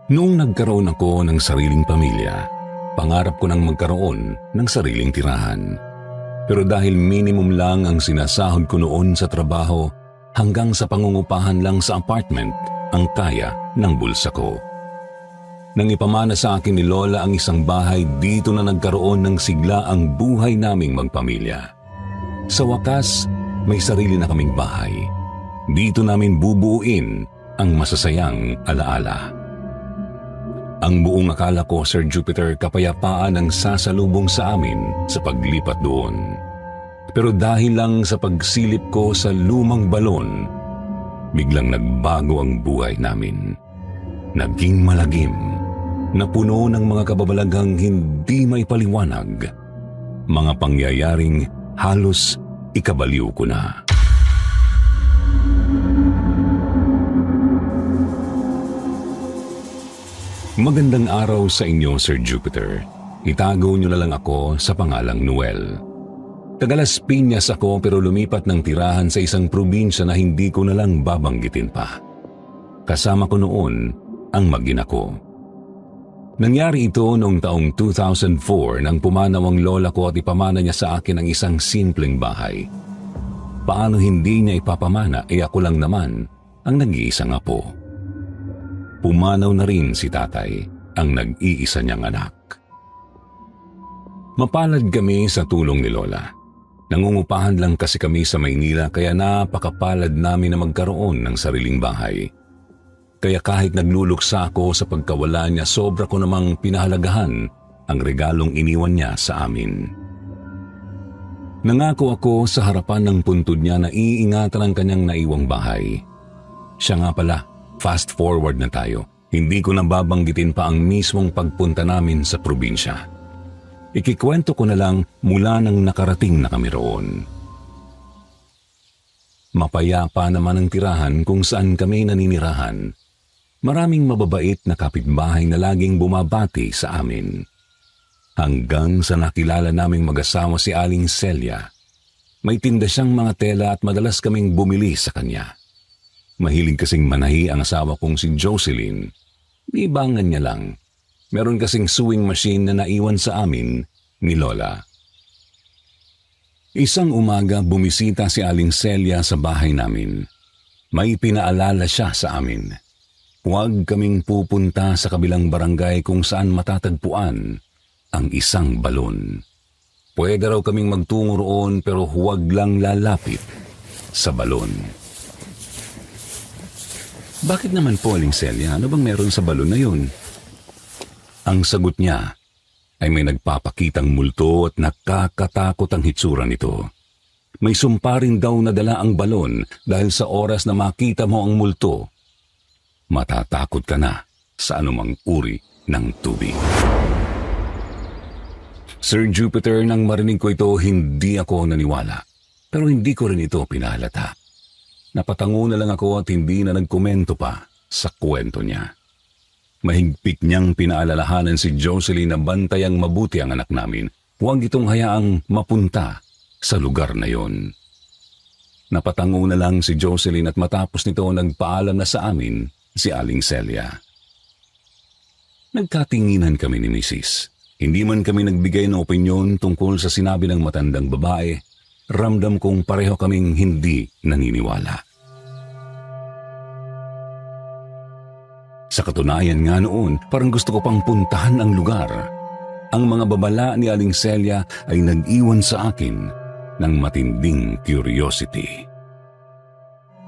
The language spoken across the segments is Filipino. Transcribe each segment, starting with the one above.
Noong nagkaroon ako ng sariling pamilya, pangarap ko nang magkaroon ng sariling tirahan. Pero dahil minimum lang ang sinasahod ko noon sa trabaho, hanggang sa pangungupahan lang sa apartment ang kaya ng bulsa ko. Nang ipamana sa akin ni Lola ang isang bahay, dito na nagkaroon ng sigla ang buhay naming magpamilya. Sa wakas, may sarili na kaming bahay. Dito namin bubuuin ang masasayang alaala. Ang buong akala ko, Sir Jupiter, kapayapaan ang sasalubong sa amin sa paglipat doon. Pero dahil lang sa pagsilip ko sa lumang balon, biglang nagbago ang buhay namin. Naging malagim, napuno ng mga kababalaghang hindi maipaliwanag. Mga pangyayaring halos ikabaliw ko na. Magandang araw sa inyo, Sir Jupiter. Itago niyo na lang ako sa pangalang Noel. Taga Las Piñas ako pero lumipat ng tirahan sa isang probinsya na hindi ko na lang babanggitin pa. Kasama ko noon ang mag-ina ko. Nangyari ito noong taong 2004 nang pumanaw ang lola ko at ipamana niya sa akin ang isang simpleng bahay. Paano hindi niya ipapamana, ako lang naman ang nag-iisang apo. Pumanaw na rin si tatay, ang nag-iisa niyang anak. Mapalad kami sa tulong ni Lola. Nangungupahan lang kasi kami sa Maynila kaya napakapalad namin na magkaroon ng sariling bahay. Kaya kahit nagluluksa ako sa pagkawala niya, sobra ko namang pinahalagahan ang regalong iniwan niya sa amin. Nangako ako sa harapan ng puntod niya na iingatan ang kanyang naiwang bahay. Siya nga pala, fast forward na tayo. Hindi ko na babanggitin pa ang mismong pagpunta namin sa probinsya. Ikikwento ko na lang mula nang nakarating na kami roon. Mapayapa naman ang tirahan kung saan kami naninirahan. Maraming mababait na kapitbahay na laging bumabati sa amin. Hanggang sa nakilala naming mag-asawa si Aling Celia. May tinda siyang mga tela at madalas kaming bumili sa kanya. Mahilig kasing manahi ang asawa kong si Jocelyn. Ibangan niya lang. Meron kasing sewing machine na naiwan sa amin ni Lola. Isang umaga bumisita si Aling Celia sa bahay namin. May pinaalala siya sa amin. Huwag kaming pupunta sa kabilang barangay kung saan matatagpuan ang isang balon. Pwede raw kaming magtungo roon pero huwag lang lalapit sa balon. Bakit naman po, Aling Celia? Ano bang meron sa balon na yun? Ang sagot niya ay may nagpapakitang multo at nakakatakot ang hitsura nito. May sumpa rin daw na dala ang balon dahil sa oras na makita mo ang multo, matatakot ka na sa anumang uri ng tubig. Sir Jupiter, nang marinig ko ito, hindi ako naniwala. Pero hindi ko rin ito pinahalata. Napatango na lang ako at hindi na nagkomento pa sa kwento niya. Mahigpit niyang pinaalalahanan si Jocelyn na bantayang mabuti ang anak namin. Huwag itong hayaang mapunta sa lugar na yon. Napatango na lang si Jocelyn at matapos nito nagpaalam na sa amin si Aling Celia. Nagkatinginan kami ni Mrs. Hindi man kami nagbigay ng opinyon tungkol sa sinabi ng matandang babae, ramdam kong pareho kaming hindi naniniwala. Sa katunayan nga noon, parang gusto ko pang puntahan ang lugar. Ang mga babala ni Aling Celia ay nag-iwan sa akin ng matinding curiosity.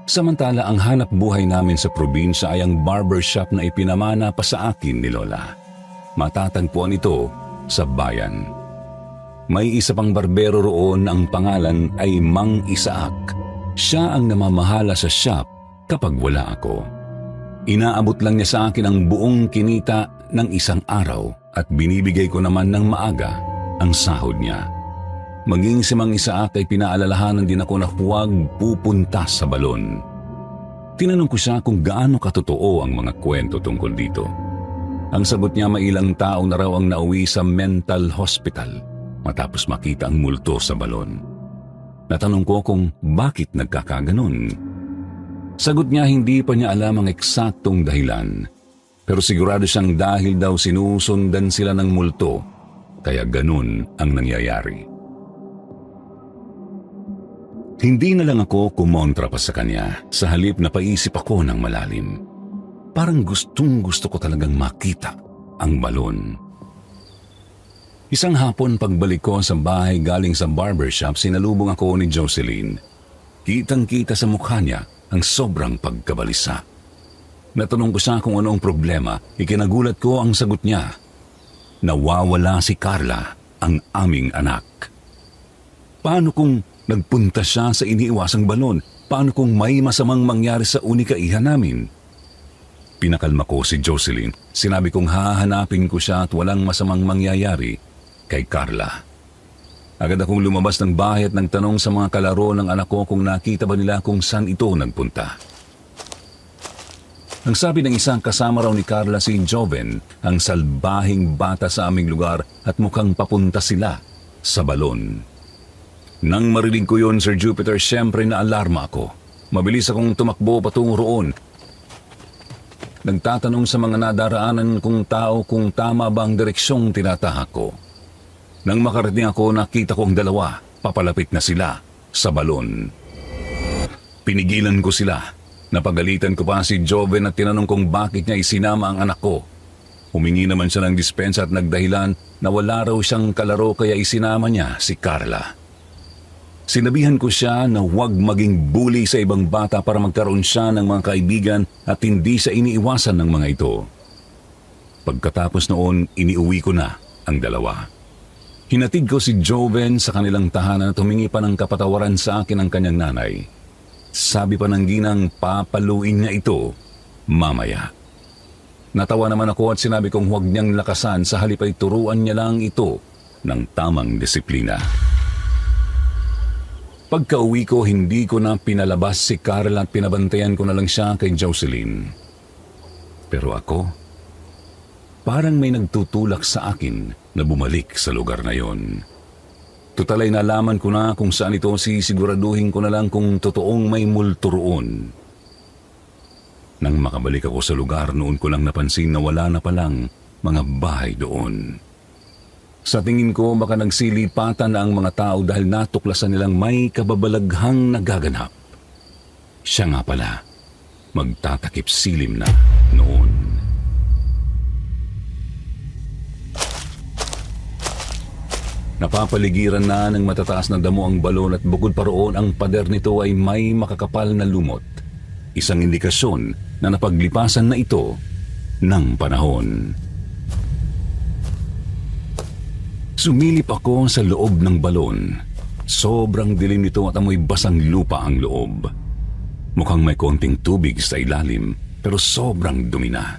Samantala, ang hanap buhay namin sa probinsya ay ang barbershop na ipinamana pa sa akin ni Lola. Matatagpuan ito sa bayan. May isa pang barbero roon, ang pangalan ay Mang Isaac. Siya ang namamahala sa shop kapag wala ako. Inaabot lang niya sa akin ang buong kinita ng isang araw at binibigay ko naman ng maaga ang sahod niya. Maging si Mang Isaac ay pinaalalahanan din ako na huwag pupunta sa balon. Tinanong ko siya kung gaano katotoo ang mga kwento tungkol dito. Ang sagot niya, may ilang tao na raw ang nauwi sa mental hospital matapos makita ang multo sa balon. Natanong ko kung bakit nagkakaganon. Sagot niya, hindi pa niya alam ang eksaktong dahilan, Pero sigurado siyang dahil daw sinusundan sila ng multo, kaya ganun ang nangyayari. Hindi na lang ako kumontra pa sa kanya, sa halip na paisip ako ng malalim. Parang gustong-gusto ko talagang makita ang balon. Isang hapon pagbalik ko sa bahay galing sa barbershop, sinalubong ako ni Jocelyn. Kitang-kita sa mukha niya ang sobrang pagkabalisa. Natanong ko siya kung ano ang problema, ikinagulat ko ang sagot niya. Nawawala si Carla, ang aming anak. Paano kung nagpunta siya sa iniiwasang balon? Paano kung may masamang mangyari sa unika-iha namin? Pinakalma ko si Jocelyn. Sinabi kong hahanapin ko siya at walang masamang mangyayari kay Carla. Agad akong lumabas ng bahay at nagtanong sa mga kalaro ng anak ko kung nakita ba nila kung saan ito nagpunta. Ang sabi ng isang kasama raw ni Carla, si Joven, ang salbahing bata sa aming lugar at mukhang papunta sila sa balon. Nang marinig ko yun, Sir Jupiter, siyempre na-alarma ako. Mabilis akong tumakbo patungo roon. Nagtatanong sa mga nadaraanan kong tao kung tama ba ang direksyong tinatahak ko. Nang makarating ako, nakita ko ang dalawa. Papalapit na sila sa balon. Pinigilan ko sila. Napagalitan ko pa si Joven at tinanong kung bakit niya isinama ang anak ko. Humingi naman siya ng dispensa at nagdahilan na wala raw siyang kalaro kaya isinama niya si Carla. Sinabihan ko siya na huwag maging bully sa ibang bata para magkaroon siya ng mga kaibigan at hindi siya iniiwasan ng mga ito. Pagkatapos noon, iniuwi ko na ang dalawa. Hinatid ko si Joven sa kanilang tahanan at humingi pa ng kapatawaran sa akin ang kanyang nanay. Sabi pa ng ginang papaluin niya ito mamaya. Natawa naman ako at sinabi kong huwag niyang lakasan, sa halip ay turuan niya lang ito ng tamang disiplina. Pagka-uwi ko, hindi ko na pinalabas si Carla at pinabantayan ko na lang siya kay Jocelyn. Pero ako, parang may nagtutulak sa akin na bumalik sa lugar na yon. Tutal ay nalaman ko na kung saan ito, sisiguraduhin ko na lang kung totoong may multo roon. Nang makabalik ako sa lugar, noon ko lang napansin na wala na palang mga bahay doon. Sa tingin ko, baka nagsilipatan na ang mga tao dahil natuklasan nilang may kababalaghang nagaganap. Siya nga pala, magtatakip silim na noon. Napapaligiran na ng matataas na damo ang balon at bukod pa roon ang pader nito ay may makakapal na lumot. Isang indikasyon na napaglipasan na ito ng panahon. Sumilip ako sa loob ng balon. Sobrang dilim nito at amoy basang lupa ang loob. Mukhang may konting tubig sa ilalim pero sobrang dumi na.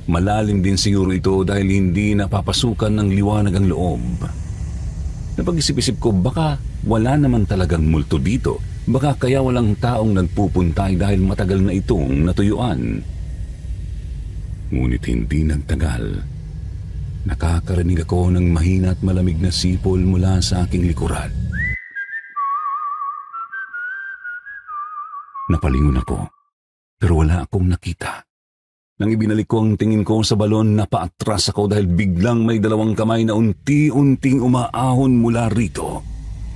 Malalim din siguro ito dahil hindi napapasukan ng liwanag ang loob. Napag-isip-isip ko, baka wala naman talagang multo dito. Baka kaya walang taong nagpupuntay dahil matagal na itong natuyuan. Ngunit hindi nagtagal. Nakakarinig ako ng mahina at malamig na sipol mula sa aking likuran. Napalingon ako, pero wala akong nakita. Nang ibinalik ko ang tingin ko sa balon, napaatras ako dahil biglang may dalawang kamay na unti-unting umaahon mula rito.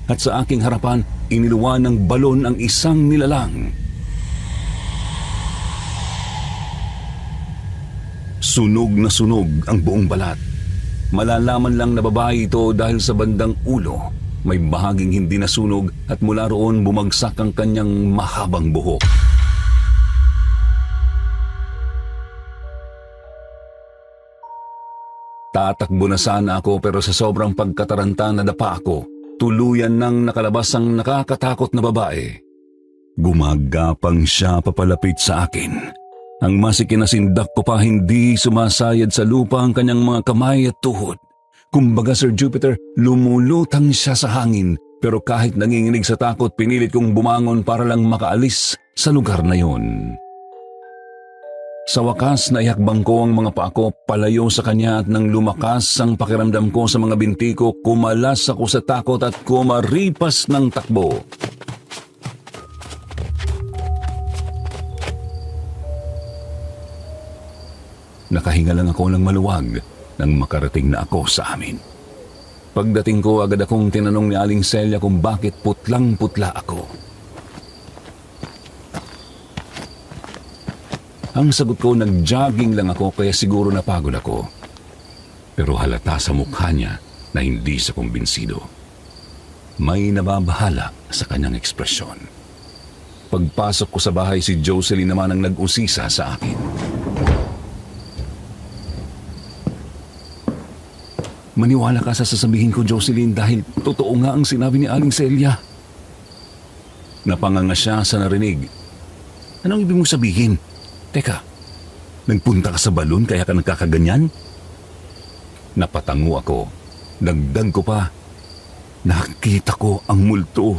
At sa aking harapan, iniluwan ng balon ang isang nilalang. Sunog na sunog ang buong balat. Malalaman lang na babae ito dahil sa bandang ulo may bahaging hindi nasunog at mula roon bumagsak ang kanyang mahabang buhok. Tatakbo na sana ako pero sa sobrang pagkataranta nadapa ako. Tuluyan nang nakalabas ang nakakatakot na babae. Gumagapang siya papalapit sa akin. Ang masikinasindak ko pa, hindi sumasayad sa lupa ang kanyang mga kamay at tuhod. Kumbaga, Sir Jupiter, lumulutang siya sa hangin. Pero kahit nanginginig sa takot, pinilit kong bumangon para lang makaalis sa lugar na yon. Sa wakas, naihakbang ko ang mga paa ko palayo sa kanya at nang lumakas ang pakiramdam ko sa mga binti ko, kumalas ako sa takot at kumaripas ng takbo. nakahinga lang ako ng maluwag nang makarating na ako sa amin. Pagdating ko, agad akong tinanong ni Aling Celia kung bakit putlang-putla ako. Ang sagot ko, nag-jogging lang ako kaya siguro napagod ako. Pero halata sa mukha niya na hindi siya kumbinsido. May nababahala sa kanyang ekspresyon. Pagpasok ko sa bahay, si Jocelyn naman ang nag-usisa sa akin. Maniwala ka sa sasabihin ko, Jocelyn, dahil totoo nga ang sinabi ni Aling Celia. Napanganga siya sa narinig. Anong ibig mong sabihin? Teka, nagpunta ka sa balon kaya ka nagkakaganyan? Napatango ako. Dagdag ko pa. Nakita ko ang multo.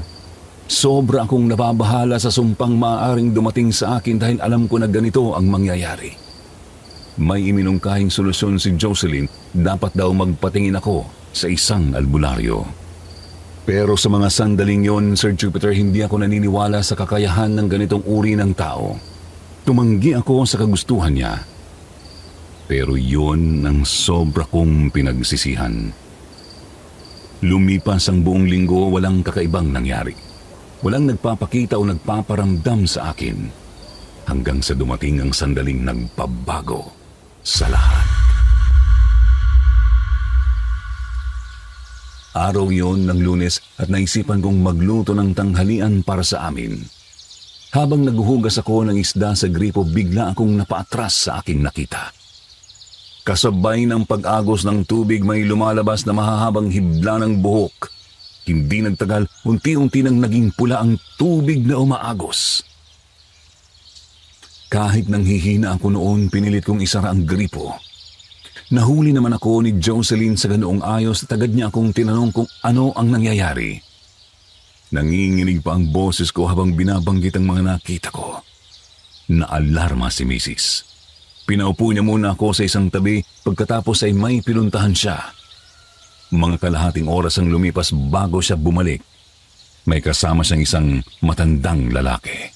Sobra akong nababahala sa sumpang maaaring dumating sa akin dahil alam ko na ganito ang mangyayari. May iminungkahing solusyon si Jocelyn, dapat daw magpatingin ako sa isang albularyo. Pero sa mga sandaling yon, Sir Jupiter, hindi ako naniniwala sa kakayahan ng ganitong uri ng tao. Tumanggi ako sa kagustuhan niya. Pero yon ang sobra kong pinagsisihan. Lumipas ang buong linggo, walang kakaibang nangyari. Walang nagpapakita o nagpaparamdam sa akin. Hanggang sa dumating ang sandaling nagpabago sa lahat. Araw yon ng Lunes at naisipan kong magluto ng tanghalian para sa amin. Habang naghuhugas ako ng isda sa gripo, bigla akong napaatras sa aking nakita. Kasabay ng pag-agos ng tubig, may lumalabas na mahahabang hibla ng buhok. Hindi nagtagal, unti-unti nang naging pula ang tubig na umaagos. Kahit nang hihina ako noon, pinilit kong isara ang gripo. Nahuli naman ako ni Jocelyn sa ganoong ayos at agad niya akong tinanong kung ano ang nangyayari. Nanginginig pa ang boses ko habang binabanggit ang mga nakita ko. Naalarma si Mrs. Pinaupo niya muna ako sa isang tabi, pagkatapos ay may pinuntahan siya. Mga kalahating oras ang lumipas bago siya bumalik. May kasama siyang isang matandang lalaki.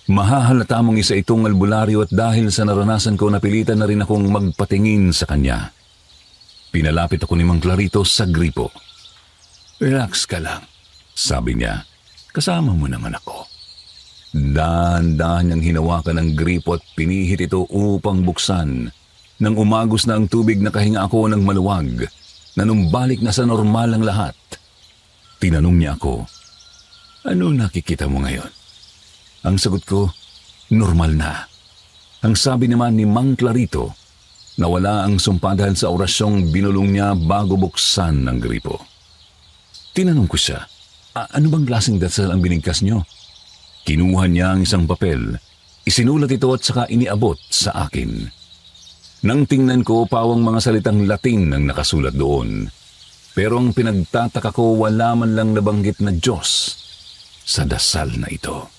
Mahahalata mong isa itong albularyo at dahil sa naranasan ko, napilitan na rin akong magpatingin sa kanya. Pinalapit ako ni Mang Clarito sa gripo. "Relax ka lang," sabi niya. "Kasama mo naman ako." Dahan-dahan niyang hinawakan ang gripo at pinihit ito upang buksan. Nang umagos na ang tubig, nakahinga ako ng maluwag. Nanumbalik na sa normal ang lahat. Tinanong niya ako, "Ano nakikita mo ngayon?" Ang sagot ko, normal na. Ang sabi naman ni Mang Clarito, nawala ang sumpa dahil sa orasyong binulong niya bago buksan ng gripo. Tinanong ko siya, "Ano bang klaseng dasal ang binigkas niyo?" Kinuha niya ang isang papel, isinulat ito at saka iniabot sa akin. Nang tingnan ko, pawang mga salitang Latin ang nakasulat doon. Pero ang pinagtataka ko, wala man lang nabanggit na Diyos sa dasal na ito.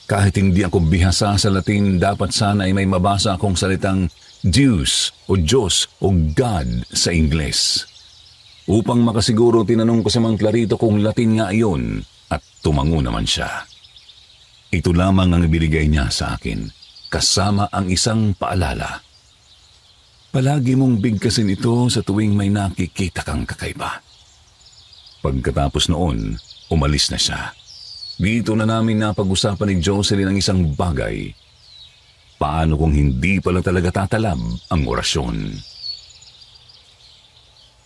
Kahit hindi ako bihasa sa Latin, dapat sana ay may mabasa akong salitang Deus o Diyos o God sa Ingles. Upang makasiguro, tinanong ko si Mang Clarito kung Latin nga iyon at tumango naman siya. Ito lamang ang ibinigay niya sa akin, kasama ang isang paalala. "Palagi mong bigkasin ito sa tuwing may nakikita kang kakaiba." Pagkatapos noon, umalis na siya. Dito na namin napag-usapan ni Jocelyn ang isang bagay. Paano kung hindi pala talaga tatalab ang orasyon?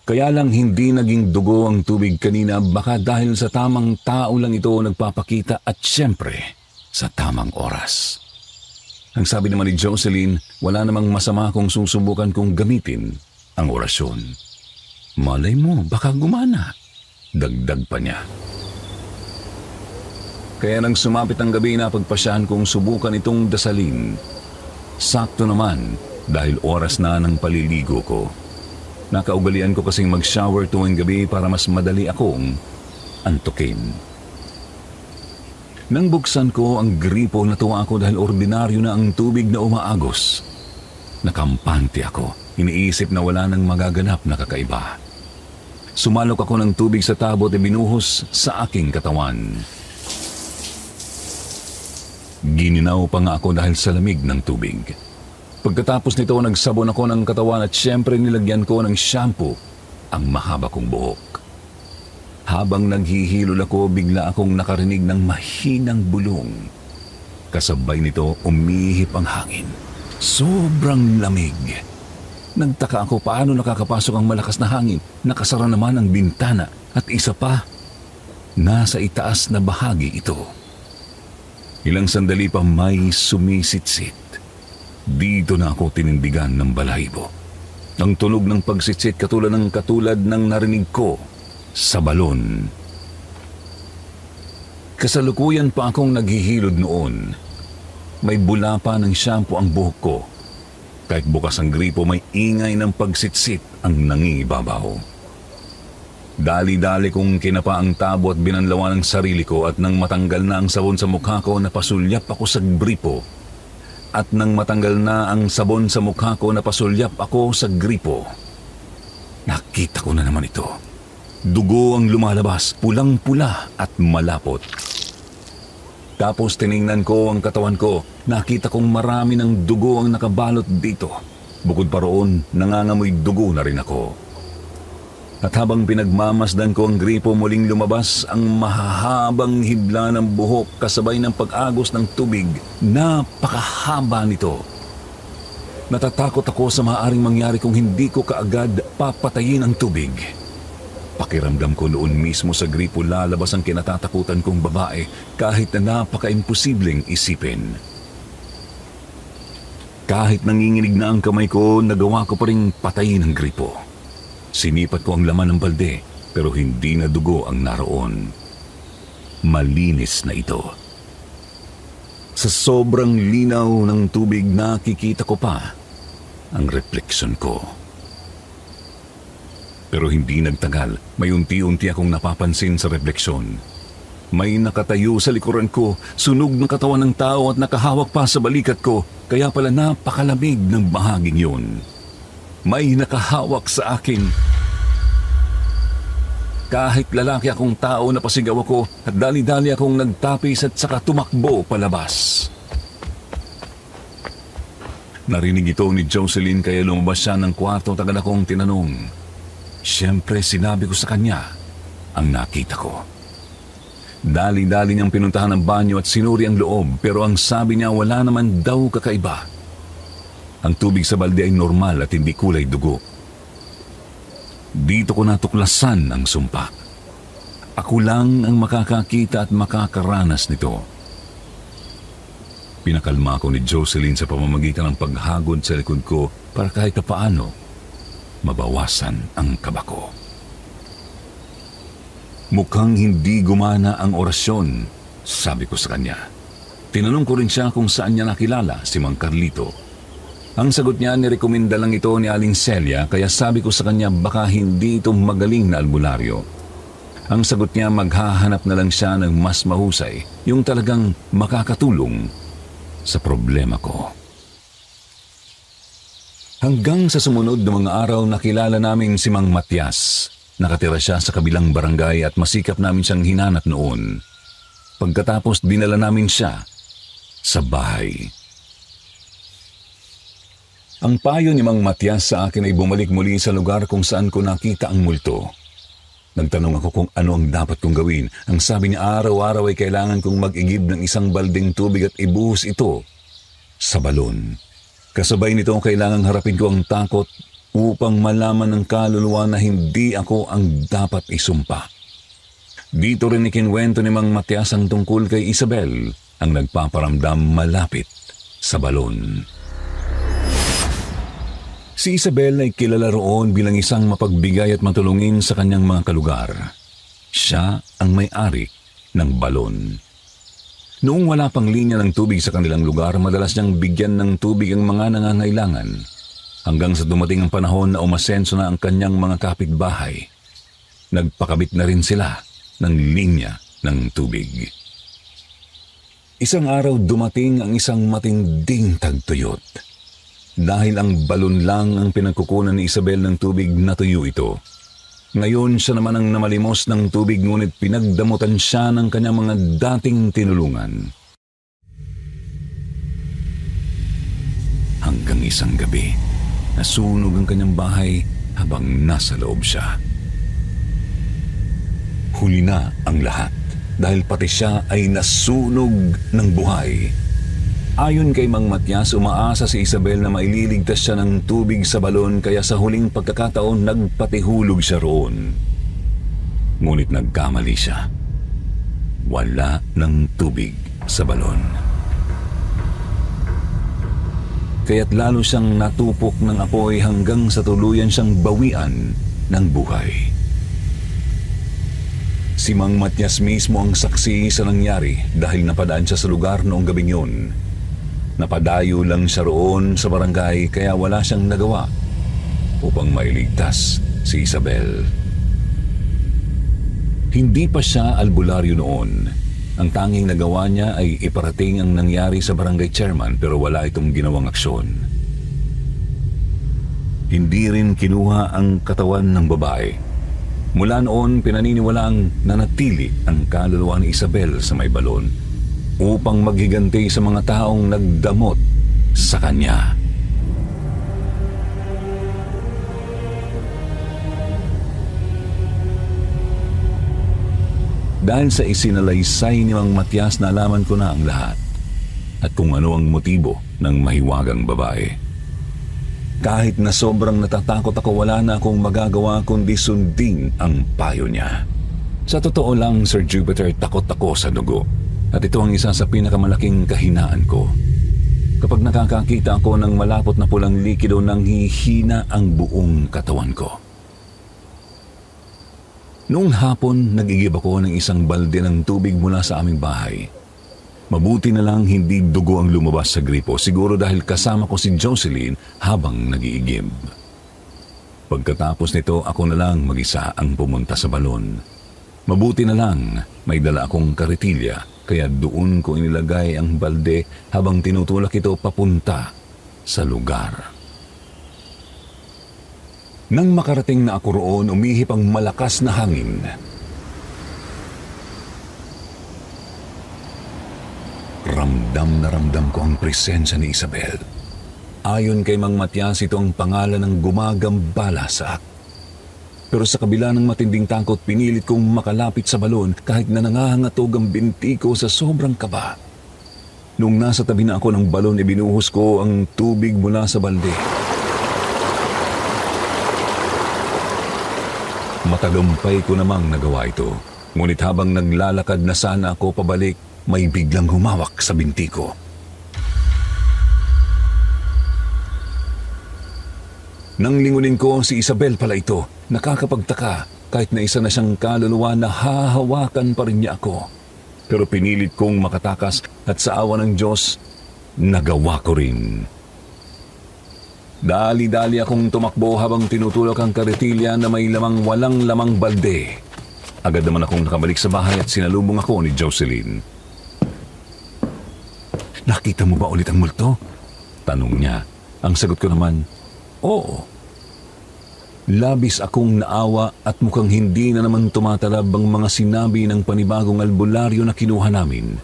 Kaya lang hindi naging dugo ang tubig kanina, baka dahil sa tamang tao lang ito nagpapakita at siyempre sa tamang oras. Ang sabi naman ni Jocelyn, wala namang masama kung susubukan kong gamitin ang orasyon. Malay mo, baka gumana. Dagdag pa niya. Kaya nang sumapit ang gabi, napagpasyahan kong subukan itong dasalin. Sakto naman dahil oras na ng paliligo ko. Nakaugalian ko kasing mag-shower tuwing gabi para mas madali akong antukin. Nang buksan ko ang gripo, natuwa ako dahil ordinaryo na ang tubig na umaagos. Nakampante ako, iniisip na wala nang magaganap na kakaiba. Sumalok ako ng tubig sa tabot at binuhos sa aking katawan. Gininaw pa nga ako dahil sa lamig ng tubig. Pagkatapos nito, nagsabon ako ng katawan at syempre nilagyan ko ng shampoo ang mahaba kong buhok. Habang naghihilol ako, bigla akong nakarinig ng mahinang bulong. Kasabay nito, umihip ang hangin. Sobrang lamig. Nagtaka ako paano nakakapasok ang malakas na hangin. Nakasara naman ang bintana at isa pa, nasa itaas na bahagi ito. Ilang sandali pa may sumisitsit. Dito na ako tinindigan ng balahibo. Ang tunog ng pagsitsit katulad ng narinig ko sa balon. Kasalukuyan pa akong naghihilod noon. May bula pa ng shampoo ang buhok ko. Kahit bukas ang gripo, may ingay ng pagsitsit ang nangingibabaw. Dali-dali kong kinapa ang tabo at binanlawan ang sarili ko at nang matanggal na ang sabon sa mukha ko, napasulyap ako sa gripo. At nang matanggal na ang sabon sa mukha ko, napasulyap ako sa gripo. Nakita ko na naman ito. Dugo ang lumalabas, pulang-pula at malapot. Tapos tiningnan ko ang katawan ko. Nakita kong marami ng dugo ang nakabalot dito. Bukod pa roon, nangangamoy dugo na rin ako. At habang pinagmamasdan ko ang gripo, muling lumabas ang mahahabang hibla ng buhok kasabay ng pag-agos ng tubig. Napakahaba nito. Natatakot ako sa maaaring mangyari kung hindi ko kaagad papatayin ang tubig. Pakiramdam ko noon mismo sa gripo lalabas ang kinatatakutan kong babae kahit na napaka-imposibleng isipin. Kahit nanginginig na ang kamay ko, nagawa ko pa ring patayin ang gripo. Sinipat ko ang laman ng balde pero hindi na dugo ang naroon. Malinis na ito. Sa sobrang linaw ng tubig, nakikita ko pa ang refleksyon ko. Pero hindi nagtagal, may unti-unti akong napapansin sa refleksyon. May nakatayo sa likuran ko, sunog ng katawan ng tao at nakahawak pa sa balikat ko, kaya pala napakalamig ng bahaging yun. May nakahawak sa akin. Kahit lalaki akong tao, napasigaw ako at dali-dali akong nagtapis at saka tumakbo palabas. Narinig ito ni Jocelyn kaya lumabas siya ng kwarto at agad akong tinanong. Siyempre sinabi ko sa kanya ang nakita ko. Dali-dali niyang pinuntahan ang banyo at sinuri ang loob pero ang sabi niya wala naman daw kakaiba. Ang tubig sa balde ay normal at hindi kulay dugo. Dito ko natuklasan ang sumpa. Ako lang ang makakakita at makakaranas nito. Pinakalma ko ni Jocelyn sa pamamagitan ng paghagod sa likod ko para kahit paano mabawasan ang kaba ko. Mukhang hindi gumana ang orasyon, sabi ko sa kanya. Tinanong ko rin siya kung saan niya nakilala si Mang Carlito. Ang sagot niya, nirekomenda lang ito ni Aling Celia kaya sabi ko sa kanya baka hindi ito magaling na albularyo. Ang sagot niya, maghahanap na lang siya ng mas mahusay, yung talagang makakatulong sa problema ko. Hanggang sa sumunod na mga araw nakilala namin si Mang Matias. Nakatira siya sa kabilang barangay at masikap namin siyang hinanap noon. Pagkatapos dinala namin siya sa bahay. Ang payo ni Mang Matias sa akin ay bumalik muli sa lugar kung saan ko nakita ang multo. Nagtanong ako kung ano ang dapat kong gawin. Ang sabi niya araw-araw ay kailangan kong mag-igib ng isang balding tubig at ibuhos ito sa balon. Kasabay nito kailangang harapin ko ang takot upang malaman ng kaluluwa na hindi ako ang dapat isumpa. Dito rin ikinwento ni Mang Matias ang tungkol kay Isabel, ang nagpaparamdam malapit sa balon. Si Isabel ay kilala roon bilang isang mapagbigay at matulungin sa kanyang mga kalugar. Siya ang may-ari ng balon. Noong wala pang linya ng tubig sa kanilang lugar, madalas niyang bigyan ng tubig ang mga nangangailangan. Hanggang sa dumating ang panahon na umasenso na ang kanyang mga kapitbahay. Nagpakabit na rin sila ng linya ng tubig. Isang araw dumating ang isang matinding tagtuyot. Dahil ang balon lang ang pinagkukunan ni Isabel ng tubig, natuyo ito. Ngayon siya naman ang namalimos ng tubig ngunit pinagdamutan siya ng kanyang mga dating tinulungan. Isang gabi, nasunog ang kanyang bahay habang nasa loob siya. Huli na ang lahat dahil pati siya ay nasunog ng buhay. Ayon kay Mang Matias, umaasa si Isabel na maililigtas siya ng tubig sa balon kaya sa huling pagkakataon nagpatihulog siya roon. Ngunit nagkamali siya. Wala ng tubig sa balon. Kaya't lalo siyang natupok ng apoy hanggang sa tuluyan siyang bawian ng buhay. Si Mang Matias mismo ang saksi sa nangyari dahil napadaan siya sa lugar noong gabing yun. Napadayo lang siya roon sa barangay kaya wala siyang nagawa upang mailigtas si Isabel. Hindi pa siya albularyo noon. Ang tanging nagawa niya ay iparating ang nangyari sa barangay chairman pero wala itong ginawang aksyon. Hindi rin kinuha ang katawan ng babae. Mula noon, pinaniniwalaang nanatili ang kaluluwa ni Isabel sa may balon upang maghiganti sa mga taong nagdamot sa kanya. Dahil sa isinalaysay ni Mang Matias, nalaman ko na ang lahat at kung ano ang motibo ng mahiwagang babae. Kahit na sobrang natatakot ako, wala na akong magagawa kundi sundin ang payo niya. Sa totoo lang, Sir Jupiter, takot ako sa dugo. At ito ang isa sa pinakamalaking kahinaan ko. Kapag nakakakita ako ng malapot na pulang likido, nang hihina ang buong katawan ko. Noong hapon, nag-igib ako ng isang balde ng tubig mula sa aming bahay. Mabuti na lang hindi dugo ang lumabas sa gripo, siguro dahil kasama ko si Jocelyn habang nag-iigib. Pagkatapos nito, ako na lang mag-isa ang pumunta sa balon. Mabuti na lang may dala akong karitilya, kaya doon ko inilagay ang balde habang tinutulak ito papunta sa lugar. Nang makarating na ako roon, umihip ang malakas na hangin. Ramdam na ramdam ko ang presensya ni Isabel. Ayon kay Mang Matias, ito ang pangalan ng gumagambala sa akin. Pero sa kabila ng matinding takot, pinilit kong makalapit sa balon kahit na nangangatog ang binti ko sa sobrang kaba. Nung nasa tabi na ako ng balon, ibinuhos ko ang tubig mula sa balde. Matagumpay ko namang nagawa ito. Ngunit habang naglalakad na sana ako pabalik, may biglang humawak sa binti ko. Nang lingunin ko, si Isabel pala ito. Nakakapagtaka, kahit na isa na siyang kaluluwa, na hahawakan pa rin niya ako. Pero pinilit kong makatakas at sa awa ng Diyos, nagawa ko rin. Dali-dali akong tumakbo habang tinutulak ang karitilya na may walang lamang balde. Agad naman akong nakabalik sa bahay at sinalubong ako ni Jocelyn. "Nakita mo ba ulit ang multo?" tanong niya. Ang sagot ko naman, "Oo." Labis akong naawa at mukhang hindi na naman tumatalab ang mga sinabi ng panibagong albularyo na kinuha namin.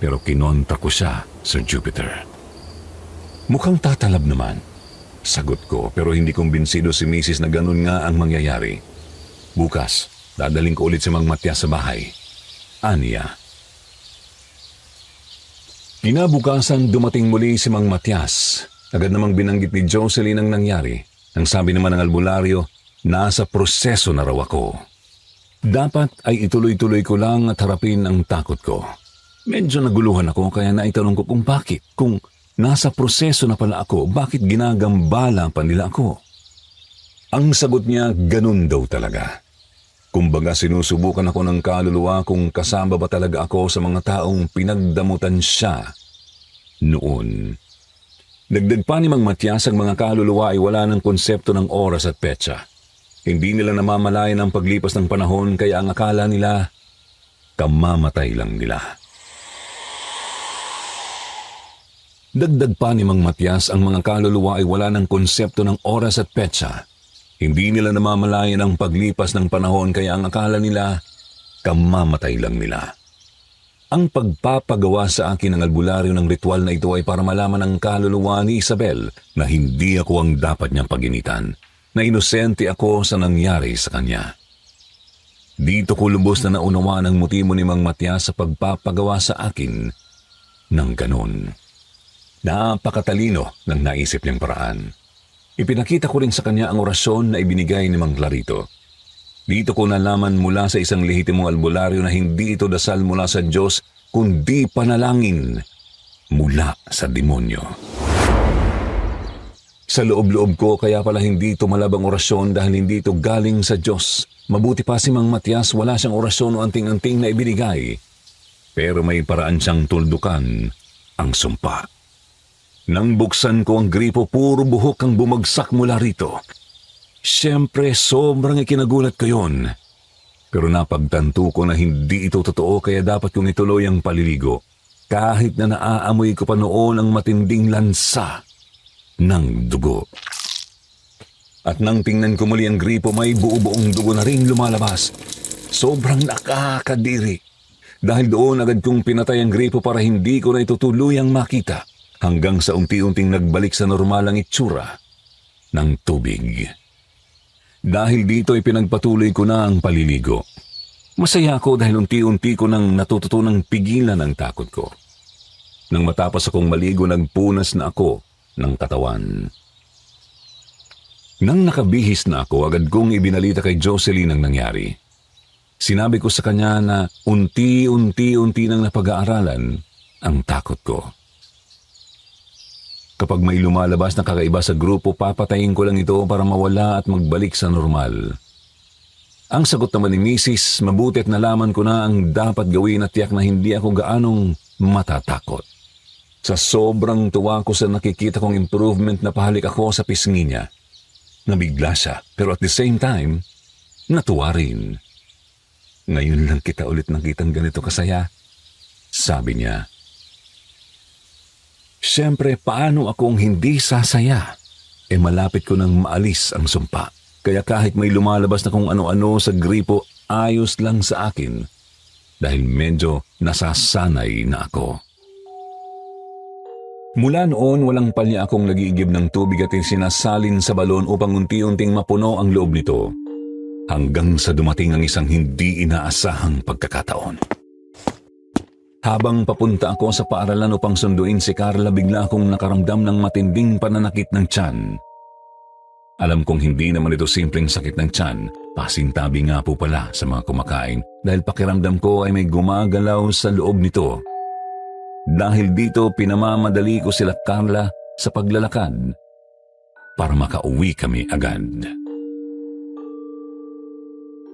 Pero kinontra ko siya, Sir Jupiter. "Mukhang tatalab naman," sagot ko, pero hindi kumbinsido si Mrs. na ganun nga ang mangyayari. "Bukas, dadaling ko ulit si Mang Matias sa bahay," aniya. Kinabukasan, dumating muli si Mang Matias. Agad namang binanggit ni Jocelyn ang nangyari. Ang sabi naman ng albularyo, nasa proseso na raw ako. Dapat ay ituloy-tuloy ko lang at harapin ang takot ko. Medyo naguluhan ako kaya naitanong ko kung bakit. Kung nasa proseso na pala ako, bakit ginagambala pa nila ako? Ang sagot niya, ganun daw talaga. Kumbaga sinusubukan ako ng kaluluwa kung kasama ba talaga ako sa mga taong pinagdamutan siya noon. Dagdag pa ni Mang Matias, ang mga kaluluwa ay wala ng konsepto ng oras at petsa. Hindi nila namamalayan ang paglipas ng panahon kaya ang akala nila, kamamatay lang nila. Dagdag pa ni Mang Matias, ang mga kaluluwa ay wala ng konsepto ng oras at petsa. Hindi nila namamalayan ang paglipas ng panahon kaya ang akala nila, kamamatay lang nila. Ang pagpapagawa sa akin ng albularyo ng ritual na ito ay para malaman ang kaluluwa ni Isabel na hindi ako ang dapat niyang paginitan, na inosente ako sa nangyari sa kanya. Dito ko lubos na naunawaan ang motibo ni Mang Matias sa pagpapagawa sa akin ng ganon. Napakatalino ng naisip niyang paraan. Ipinakita ko rin sa kanya ang orasyon na ibinigay ni Mang Clarito. Dito ko nalaman mula sa isang lehitimong albularyo na hindi ito dasal mula sa Diyos, kundi panalangin mula sa demonyo. Sa loob-loob ko, kaya pala hindi ito malabang orasyon dahil hindi ito galing sa Diyos. Mabuti pa si Mang Matias, wala siyang orasyon o anting-anting na ibinigay. Pero may paraan siyang tuldukan ang sumpa. Nang buksan ko ang gripo, puro buhok ang bumagsak mula rito. Siyempre, sobrang ikinagulat ko yun. Pero napagtanto ko na hindi ito totoo kaya dapat kong ituloy ang paliligo. Kahit na naaamoy ko pa noon ang matinding lansa ng dugo. At nang tingnan ko muli ang gripo, may buo-buong dugo na ring lumalabas. Sobrang nakakadiri. Dahil doon agad kong pinatay ang gripo para hindi ko na ito tuluyang makita. Hanggang sa unti-unting nagbalik sa normal ang itsura ng tubig. Dahil dito ay pinagpatuloy ko na ang paliligo. Masaya ako dahil unti-unti ko nang natututunang pigilan ang takot ko. Nang matapos akong maligo, nagpunas na ako ng katawan. Nang nakabihis na ako, agad kong ibinalita kay Jocelyn ang nangyari. Sinabi ko sa kanya na unti-unti nang napag-aaralan ang takot ko. Kapag may lumalabas na kakaiba sa grupo, papatayin ko lang ito para mawala at magbalik sa normal. Ang sagot naman ni Mrs., mabuti at nalaman ko na ang dapat gawin at tiyak na hindi ako gaanong matatakot. Sa sobrang tuwa ko sa nakikita kong improvement, na pahalik ako sa pisngi niya. Nabigla siya, pero at the same time, natuwa rin. Ngayon lang kita ulit nakitang ganito kasaya, sabi niya. Siyempre, paano akong hindi sasaya? Malapit ko nang maalis ang sumpa. Kaya kahit may lumalabas na kung ano-ano sa gripo, ayos lang sa akin. Dahil medyo nasasanay na ako. Mula noon, walang palya akong nag-iigib ng tubig at sinasalin sa balon upang unti-unting mapuno ang loob nito. Hanggang sa dumating ang isang hindi inaasahang pagkakataon. Habang papunta ako sa paaralan upang sunduin si Carla, bigla akong nakaramdam ng matinding pananakit ng tiyan. Alam kong hindi naman ito simpleng sakit ng tiyan, pasintabi nga po pala sa mga kumakain dahil pakiramdam ko ay may gumagalaw sa loob nito. Dahil dito, pinamamadali ko sila Carla sa paglalakad para makauwi kami agad.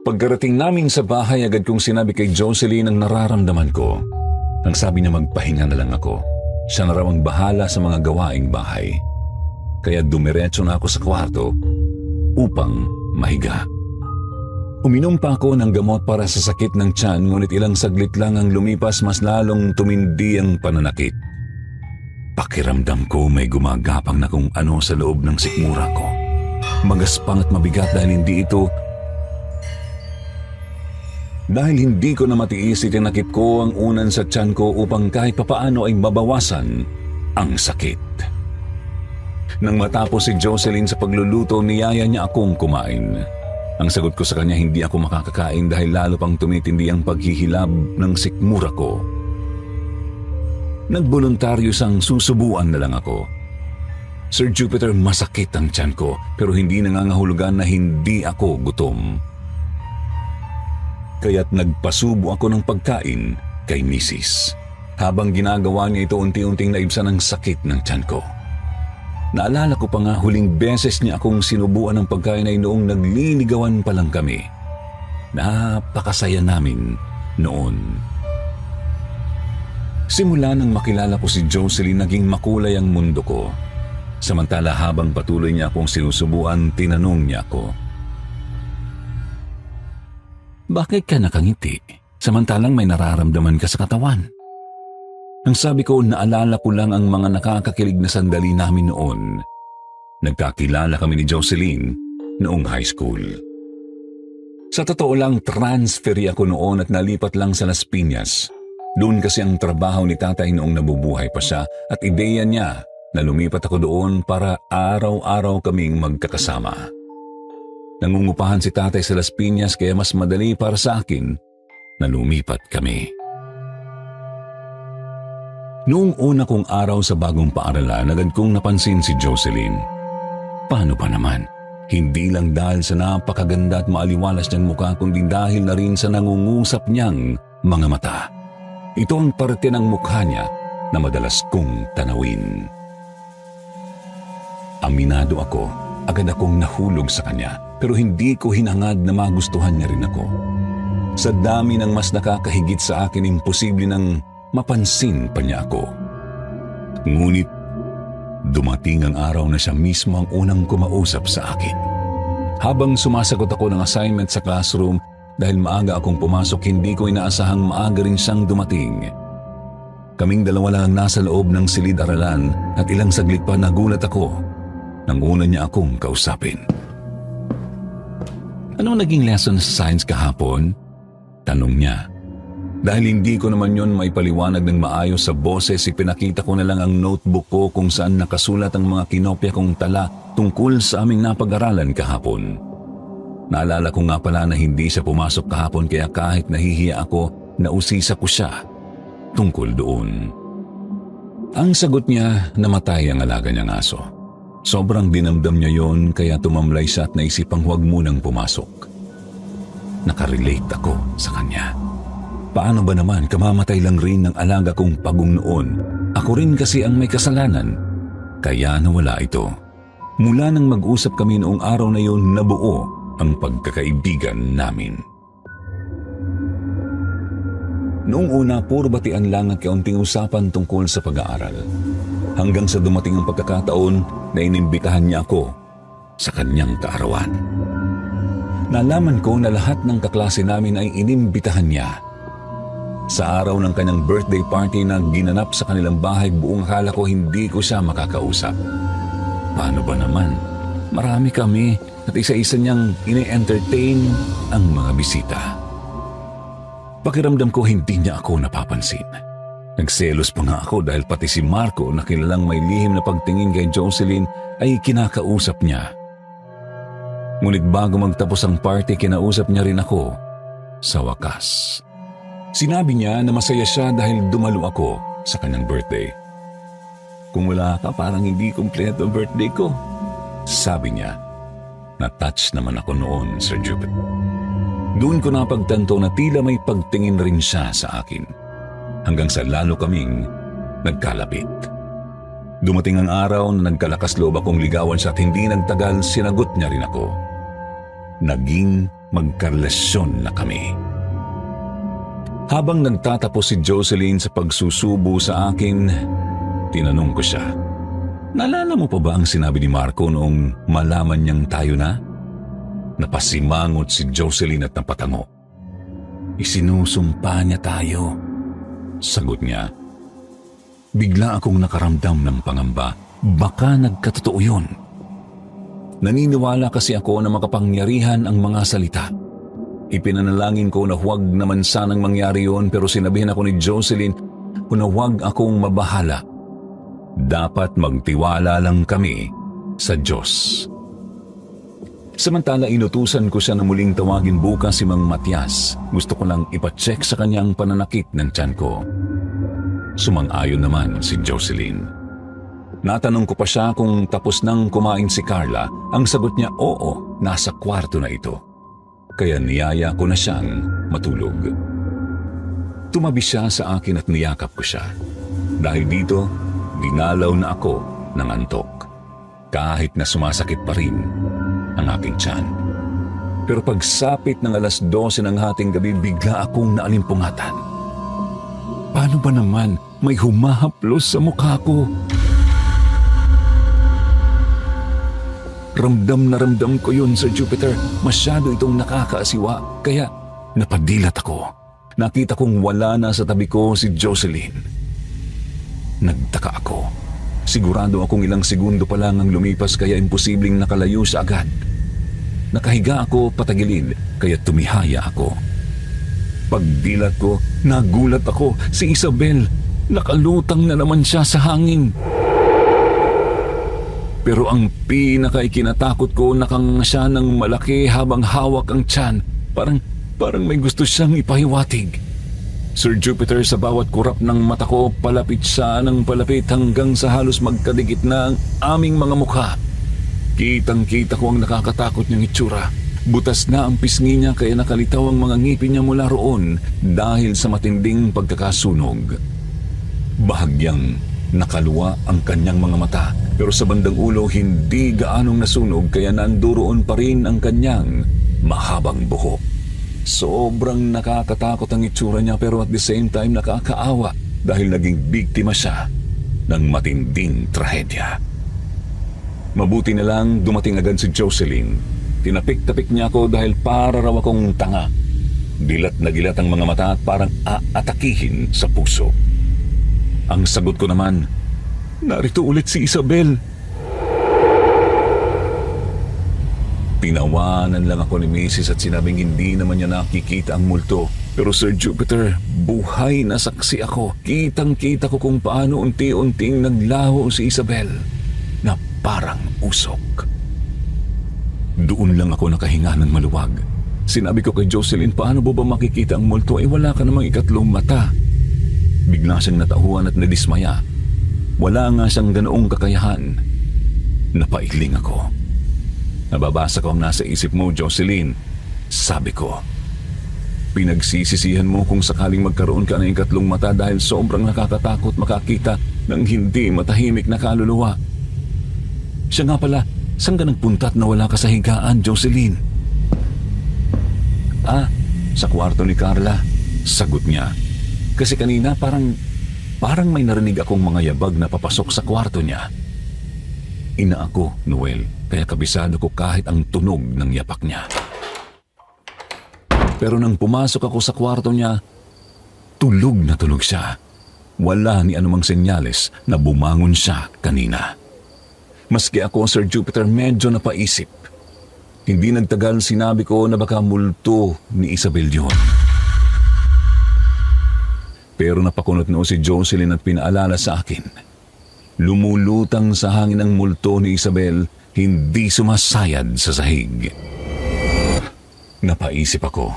Pagkarating namin sa bahay, agad kong sinabi kay Jocelyn ang nararamdaman ko. Ang sabi niya, magpahinga na lang ako. Siya na raw ang bahala sa mga gawaing bahay. Kaya dumiretso na ako sa kwarto upang mahiga. Uminom pa ako ng gamot para sa sakit ng tiyan, ngunit ilang saglit lang ang lumipas, mas lalong tumindi ang pananakit. Pakiramdam ko may gumagapang na kung ano sa loob ng sikmura ko. Magaspang at mabigat dahil hindi ko na matiis, itinakip ko ang unan sa tiyan ko upang kahit papaano ay mabawasan ang sakit. Nang matapos si Jocelyn sa pagluluto, niyaya niya akong kumain. Ang sagot ko sa kanya, hindi ako makakakain dahil lalo pang tumitindi ang paghihilab ng sikmura ko. Nagboluntaryo sang susubuan na lang ako. Sir Jupiter, masakit ang tiyan ko pero hindi nangangahulugan na hindi ako gutom. Kaya't nagpasubo ako ng pagkain kay Mrs. Habang ginagawa niya ito, unti-unting naibsan ang sakit ng tiyan ko. Naalala ko pa nga, huling beses niya akong sinubuan ng pagkain ay noong nagliligawan pa lang kami. Napakasaya namin noon. Simula nang makilala ko si Jocelyn, naging makulay ang mundo ko. Samantala habang patuloy niya akong sinusubuan, tinanong niya ako, bakit ka nakangiti? Samantalang may nararamdaman ka sa katawan. Ang sabi ko, naalala ko lang ang mga nakakakilig na sandali namin noon. Nagkakilala kami ni Jocelyn noong high school. Sa totoo lang, transferi ako noon at nalipat lang sa Las Piñas. Doon kasi ang trabaho ni tatay noong nabubuhay pa siya at ideya niya na lumipat ako doon para araw-araw kaming magkakasama. Nangungupahan si tatay sa Las Piñas kaya mas madali para sa akin na lumipat kami. Noong una kong araw sa bagong paaralan, agad kong napansin si Jocelyn. Paano ba naman? Hindi lang dahil sa napakaganda at maaliwalas niyang mukha kundi dahil na rin sa nangungusap niyang mga mata. Ito ang parte ng mukha niya na madalas kong tanawin. Aminado ako, agad akong nahulog sa kanya pero hindi ko hinangad na magustuhan niya rin ako. Sa dami ng mas nakakahigit sa akin, imposible nang mapansin pa niya ako. Ngunit dumating ang araw na siya mismo ang unang kumausap sa akin. Habang sumasagot ako ng assignment sa classroom, dahil maaga akong pumasok, hindi ko inaasahang maaga rin siyang dumating. Kaming dalawa lang nasa loob ng silid-aralan at ilang saglit pa nagulat ako nang una niya akong kausapin. Anong naging lesson sa science kahapon? Tanong niya. Dahil hindi ko naman yon maipaliwanag ng maayos sa boses, ipinakita ko na lang ang notebook ko kung saan nakasulat ang mga kinopya kong tala tungkol sa aming napag-aralan kahapon. Naalala ko nga pala na hindi siya pumasok kahapon kaya kahit nahihiya ako, nausisa ko siya tungkol doon. Ang sagot niya, namatay ang alaga niyang aso. Sobrang dinamdam niya yon kaya tumamlay siya at naisipang huwag munang pumasok. Nakarelate ako sa kanya. Paano ba naman kamamatay lang rin ng alaga kong pagong noon? Ako rin kasi ang may kasalanan, kaya nawala ito. Mula nang mag-usap kami noong araw na yon, nabuo ang pagkakaibigan namin. Noong una, puro batian lang at kaunting usapan tungkol sa pag-aaral. Hanggang sa dumating ang pagkakataon na inimbitahan niya ako sa kanyang kaarawan. Nalaman ko na lahat ng kaklase namin ay inimbitahan niya. Sa araw ng kanyang birthday party na ginanap sa kanilang bahay, buong akala ko hindi ko siya makakausap. Paano ba naman? Marami kami at isa-isa niyang ine-entertain ang mga bisita. Pakiramdam ko hindi niya ako napapansin. Nagselos pa nga ako dahil pati si Marco na kilalang may lihim na pagtingin kay Jocelyn ay kinakausap niya. Ngunit bago magtapos ang party, kinausap niya rin ako sa wakas. Sinabi niya na masaya siya dahil dumalo ako sa kanyang birthday. Kung wala ka, parang hindi kumpleto ang birthday ko, sabi niya. Na-touch naman ako noon, Sir Jupiter. Doon ko napagtanto na tila may pagtingin rin siya sa akin. Hanggang sa lalo kaming nagkalapit. Dumating ang araw na nagkalakas loob akong ligawan siya at hindi nagtagal, sinagot niya rin ako. Naging magkarelasyon na kami. Habang nagtatapos si Jocelyn sa pagsusubo sa akin, tinanong ko siya, naalala mo pa ba ang sinabi ni Marco noong malaman niyang tayo na? Napasimangot si Jocelyn at napatango. Isinusumpa niya tayo. Sagot niya. Bigla akong nakaramdam ng pangamba. Baka nagkatotoo yun. Naniniwala kasi ako na makapangyarihan ang mga salita. Ipinanalangin ko na huwag naman sanang mangyari yun, pero sinabihan ako ni Jocelyn na huwag akong mabahala. Dapat magtiwala lang kami sa Diyos. Samantala, inutusan ko siya na muling tawagin bukas si Mang Matias. Gusto ko lang ipacheck sa kanyang pananakit ng tiyan ko. Sumang-ayon naman si Jocelyn. Natanong ko pa siya kung tapos nang kumain si Carla. Ang sagot niya, oo, nasa kwarto na ito. Kaya niyaya ko na siyang matulog. Tumabi siya sa akin at niyakap ko siya. Dahil dito, dinalaw na ako ng antok. Kahit na sumasakit pa rin ang aking tiyan. Pero pagsapit ng 12:00 ng hating gabi, bigla akong naalimpungatan. Paano ba naman may humahaplos sa mukha ko? Ramdam na ramdam ko yun, Sir Jupiter. Masyado itong nakakaasiwa, kaya napadilat ako. Nakita kong wala na sa tabi ko si Jocelyn. Nagtaka ako. Sigurado akong ilang segundo pa lang ang lumipas kaya imposibleng nakalayo siya agad. Nakahiga ako patagilid kaya tumihaya ako. Pagdilat ko, nagulat ako. Si Isabel, nakalutang na naman siya sa hangin. Pero ang pinaka-ikinatakot ko, nakanganga siya ng malaki habang hawak ang tiyan. Parang may gusto siyang ipahiwatig. Sir Jupiter, sa bawat kurap ng mata ko, palapit siya ng palapit hanggang sa halos magkadikit na ang aming mga mukha. Kitang-kita ko ang nakakatakot niyang itsura. Butas na ang pisngi niya kaya nakalitaw ang mga ngipin niya mula roon dahil sa matinding pagkakasunog. Bahagyang nakaluwa ang kanyang mga mata pero sa bandang ulo hindi gaanong nasunog kaya nanduroon pa rin ang kanyang mahabang buhok. Sobrang nakakatakot ang itsura niya pero at the same time nakakaawa dahil naging biktima siya ng matinding trahedya. Mabuti na lang dumating agad si Jocelyn. Tinapik-tapik niya ako dahil para raw akong tanga. Dilat na gilat ang mga mata at parang aatakihin sa puso. Ang sagot ko naman, narito ulit si Isabel. Tinawanan lang ako ni Mrs. at sinabing hindi naman niya nakikita ang multo. Pero Sir Jupiter, buhay na saksi ako. Kitang-kita ko kung paano unti-unting naglaho si Isabel na parang usok. Doon lang ako nakahinga ng maluwag. Sinabi ko kay Jocelyn, paano ba makikita ang multo? Wala ka namang ikatlong mata. Bigla siyang natauhan at nadismaya. Wala nga siyang ganoong kakayahan. Napailing ako. Nababasa ko ang nasa isip mo, Jocelyn. Sabi ko, pinagsisisihan mo kung sakaling magkaroon ka ng ikatlong mata dahil sobrang nakakatakot makakita ng hindi matahimik na kaluluwa. Siya nga pala, saan ka nagpunta at nawala ka sa higaan, Jocelyn? Sa kwarto ni Carla, sagot niya. Kasi kanina parang may narinig akong mga yabag na papasok sa kwarto niya. Ina ako, Noel, kaya kabisado ko kahit ang tunog ng yapak niya. Pero nang pumasok ako sa kwarto niya, tulog na tulog siya. Wala ni anumang senyales na bumangon siya kanina. Maski ako, Sir Jupiter, medyo napaisip. Hindi nagtagal sinabi ko na baka multo ni Isabel yun. Pero napakunot noo si Jocelyn at pinaalala sa akin. Lumulutang sa hangin ang multo ni Isabel, hindi sumasayad sa sahig. Napaisip ako.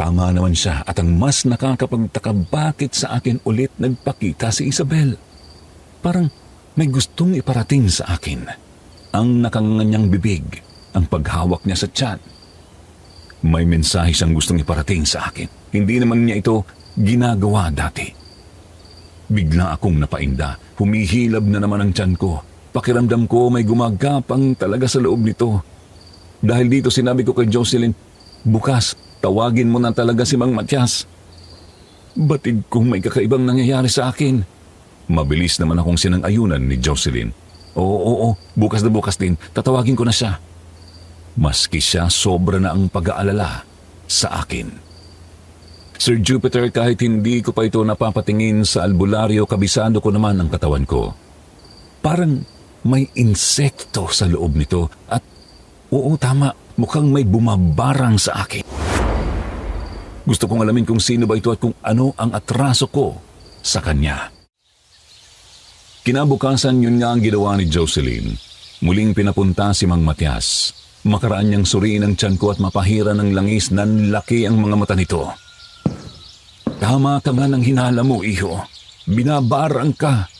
Tama naman siya at ang mas nakakapagtaka bakit sa akin ulit nagpakita si Isabel. Parang may gustong iparating sa akin. Ang nakanganyang bibig, ang paghawak niya sa tiyan. May mensahe siyang gustong iparating sa akin. Hindi naman niya ito ginagawa dati. Bigla akong napainda. Humihilab na naman ang tiyan ko. Pakiramdam ko may gumagapang talaga sa loob nito. Dahil dito sinabi ko kay Jocelyn, bukas tawagin mo na talaga si Mang Matias. Batid kong may kakaibang nangyayari sa akin. Mabilis naman akong sinang-ayunan ni Jocelyn. Oo, bukas na bukas din, tatawagin ko na siya. Maski siya, sobra na ang pag-aalala sa akin. Sir Jupiter, kahit hindi ko pa ito napapatingin sa albularyo, kabisado ko naman ang katawan ko. Parang may insekto sa loob nito at oo, tama, mukhang may bumabarang sa akin. Gusto kong alamin kung sino ba ito at kung ano ang atraso ko sa kanya. Kinabukasan yun nga ang ginawa ni Jocelyn. Muling pinapunta si Mang Matias. Makaraan niyang suriin ang tiyan ko at mapahira ng langis, nanlaki ang mga mata nito. Tama ka nga ng hinala mo, iho. Binabarang ka.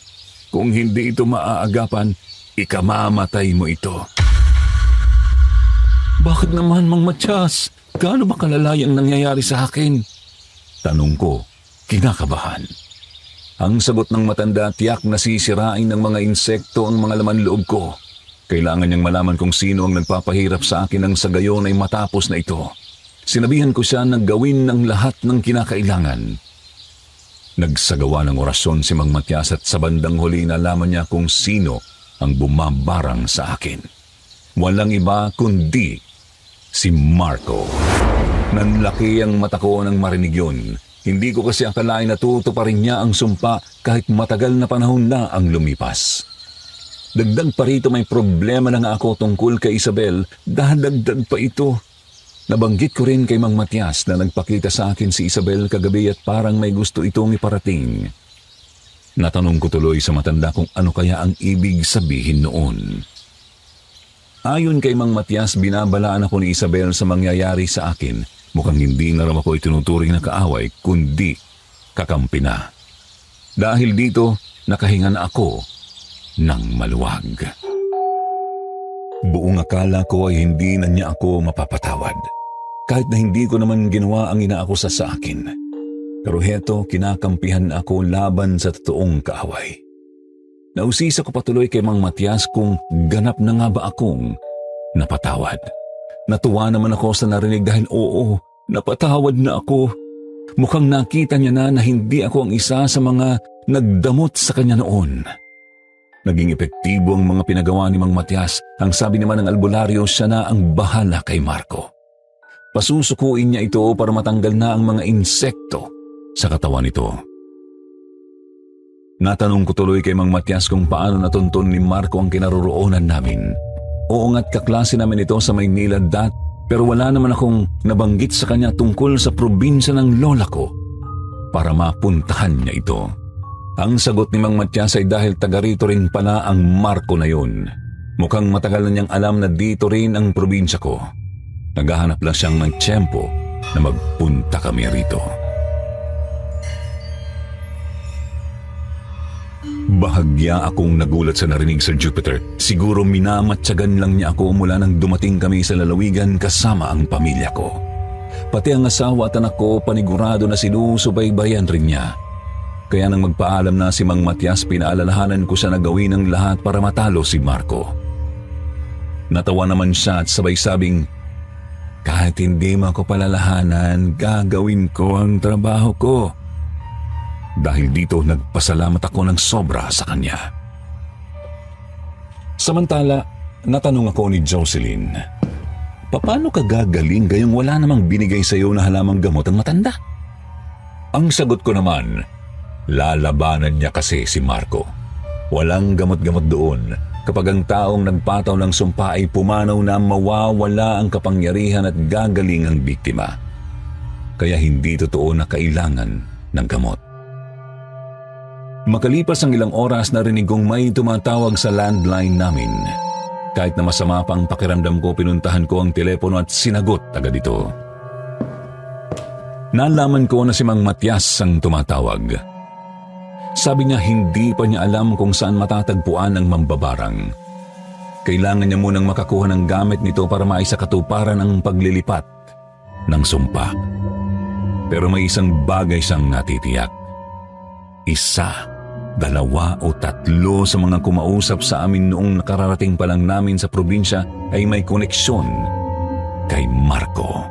Kung hindi ito maaagapan, ikamamatay mo ito. Bakit naman, Mang Matias? Gaano ba kalalayang nangyayari sa akin? Tanong ko, kinakabahan. Ang sagot ng matanda, tiyak na sisirain ng mga insekto ang mga laman loob ko. Kailangan niyang malaman kung sino ang nagpapahirap sa akin nang sa gayon ay matapos na ito. Sinabihan ko siya na gawin ng lahat ng kinakailangan. Nagsagawa ng orasyon si Mang Matias at sa bandang huli nalaman niya kung sino ang bumabarang sa akin. Walang iba kundi si Marco. Nanlaki ang mata ko nang marinig yun. Hindi ko kasi akalain na tutuparin niya ang sumpa kahit matagal na panahon na ang lumipas. Dagdag pa rito may problema na nga ako tungkol kay Isabel, dadagdag pa ito. Nabanggit ko rin kay Mang Matias na nagpakita sa akin si Isabel kagabi at parang may gusto itong iparating. Natanong ko tuloy sa matanda kung ano kaya ang ibig sabihin noon. Ayon kay Mang Matias, binabalaan ako ni Isabel sa mangyayari sa akin. Mukhang hindi na raw ako itinuturing na kaaway, kundi kakampi na. Dahil dito, nakahinga na ako ng maluwag. Buong akala ko ay hindi na niya ako mapapatawad. Kahit na hindi ko naman ginawa ang inaakusa sa akin. Pero heto, kinakampihan ako laban sa totoong kaaway. Nausisa ko patuloy kay Mang Matias kung ganap na nga ba akong napatawad. Natuwa naman ako sa narinig dahil oo, napatawad na ako. Mukhang nakita niya na hindi ako ang isa sa mga nagdamot sa kanya noon. Naging epektibo ang mga pinagawa ni Mang Matias. Ang sabi naman ng albularyo, siya na ang bahala kay Marco. Pasusukuin niya ito para matanggal na ang mga insekto sa katawan nito. Natanong ko tuloy kay Mang Matias kung paano natuntun ni Marco ang kinaroroonan namin. Oo nga't kaklase namin ito sa Maynila pero wala naman akong nabanggit sa kanya tungkol sa probinsya ng lola ko para mapuntahan niya ito. Ang sagot ni Mang Matias ay dahil taga rito rin pala ang Marco na yun. Mukhang matagal na niyang alam na dito rin ang probinsya ko. Naghahanap lang siyang ng tiyempo na magpunta kami rito. Bahagya akong nagulat sa narinig, Sir Jupiter. Siguro minamatsagan lang niya ako mula nang dumating kami sa lalawigan kasama ang pamilya ko. Pati ang asawa at anak ko panigurado na sinusubaybayan rin niya. Kaya nang magpaalam na si Mang Matias, pinaalalahanan ko siya na gawin ang lahat para matalo si Marco. Natawa naman siya at sabay sabing, kahit hindi mo ako palalahanan, gagawin ko ang trabaho ko. Dahil dito, nagpasalamat ako ng sobra sa kanya. Samantala, natanong ako ni Jocelyn, paano ka gagaling gayong wala namang binigay sa iyo na halamang gamot ang matanda? Ang sagot ko naman, lalabanan niya kasi si Marco. Walang gamot-gamot doon. Kapag ang taong nagpataw ng sumpa ay pumanaw na, mawawala ang kapangyarihan at gagaling ang biktima. Kaya hindi totoo na kailangan ng gamot. Makalipas ang ilang oras, narinig kong may tumatawag sa landline namin. Kahit na masama pang pakiramdam ko, pinuntahan ko ang telepono at sinagot agad ito. Nalaman ko na si Mang Matias ang tumatawag. Sabi niya hindi pa niya alam kung saan matatagpuan ang mambabarang. Kailangan niya munang makakuha ng gamit nito para maisakatuparan ang paglilipat ng sumpa. Pero may isang bagay siyang natitiyak. Isa, dalawa o tatlo sa mga kumausap sa amin noong nakararating pa lang namin sa probinsya ay may koneksyon kay Marco.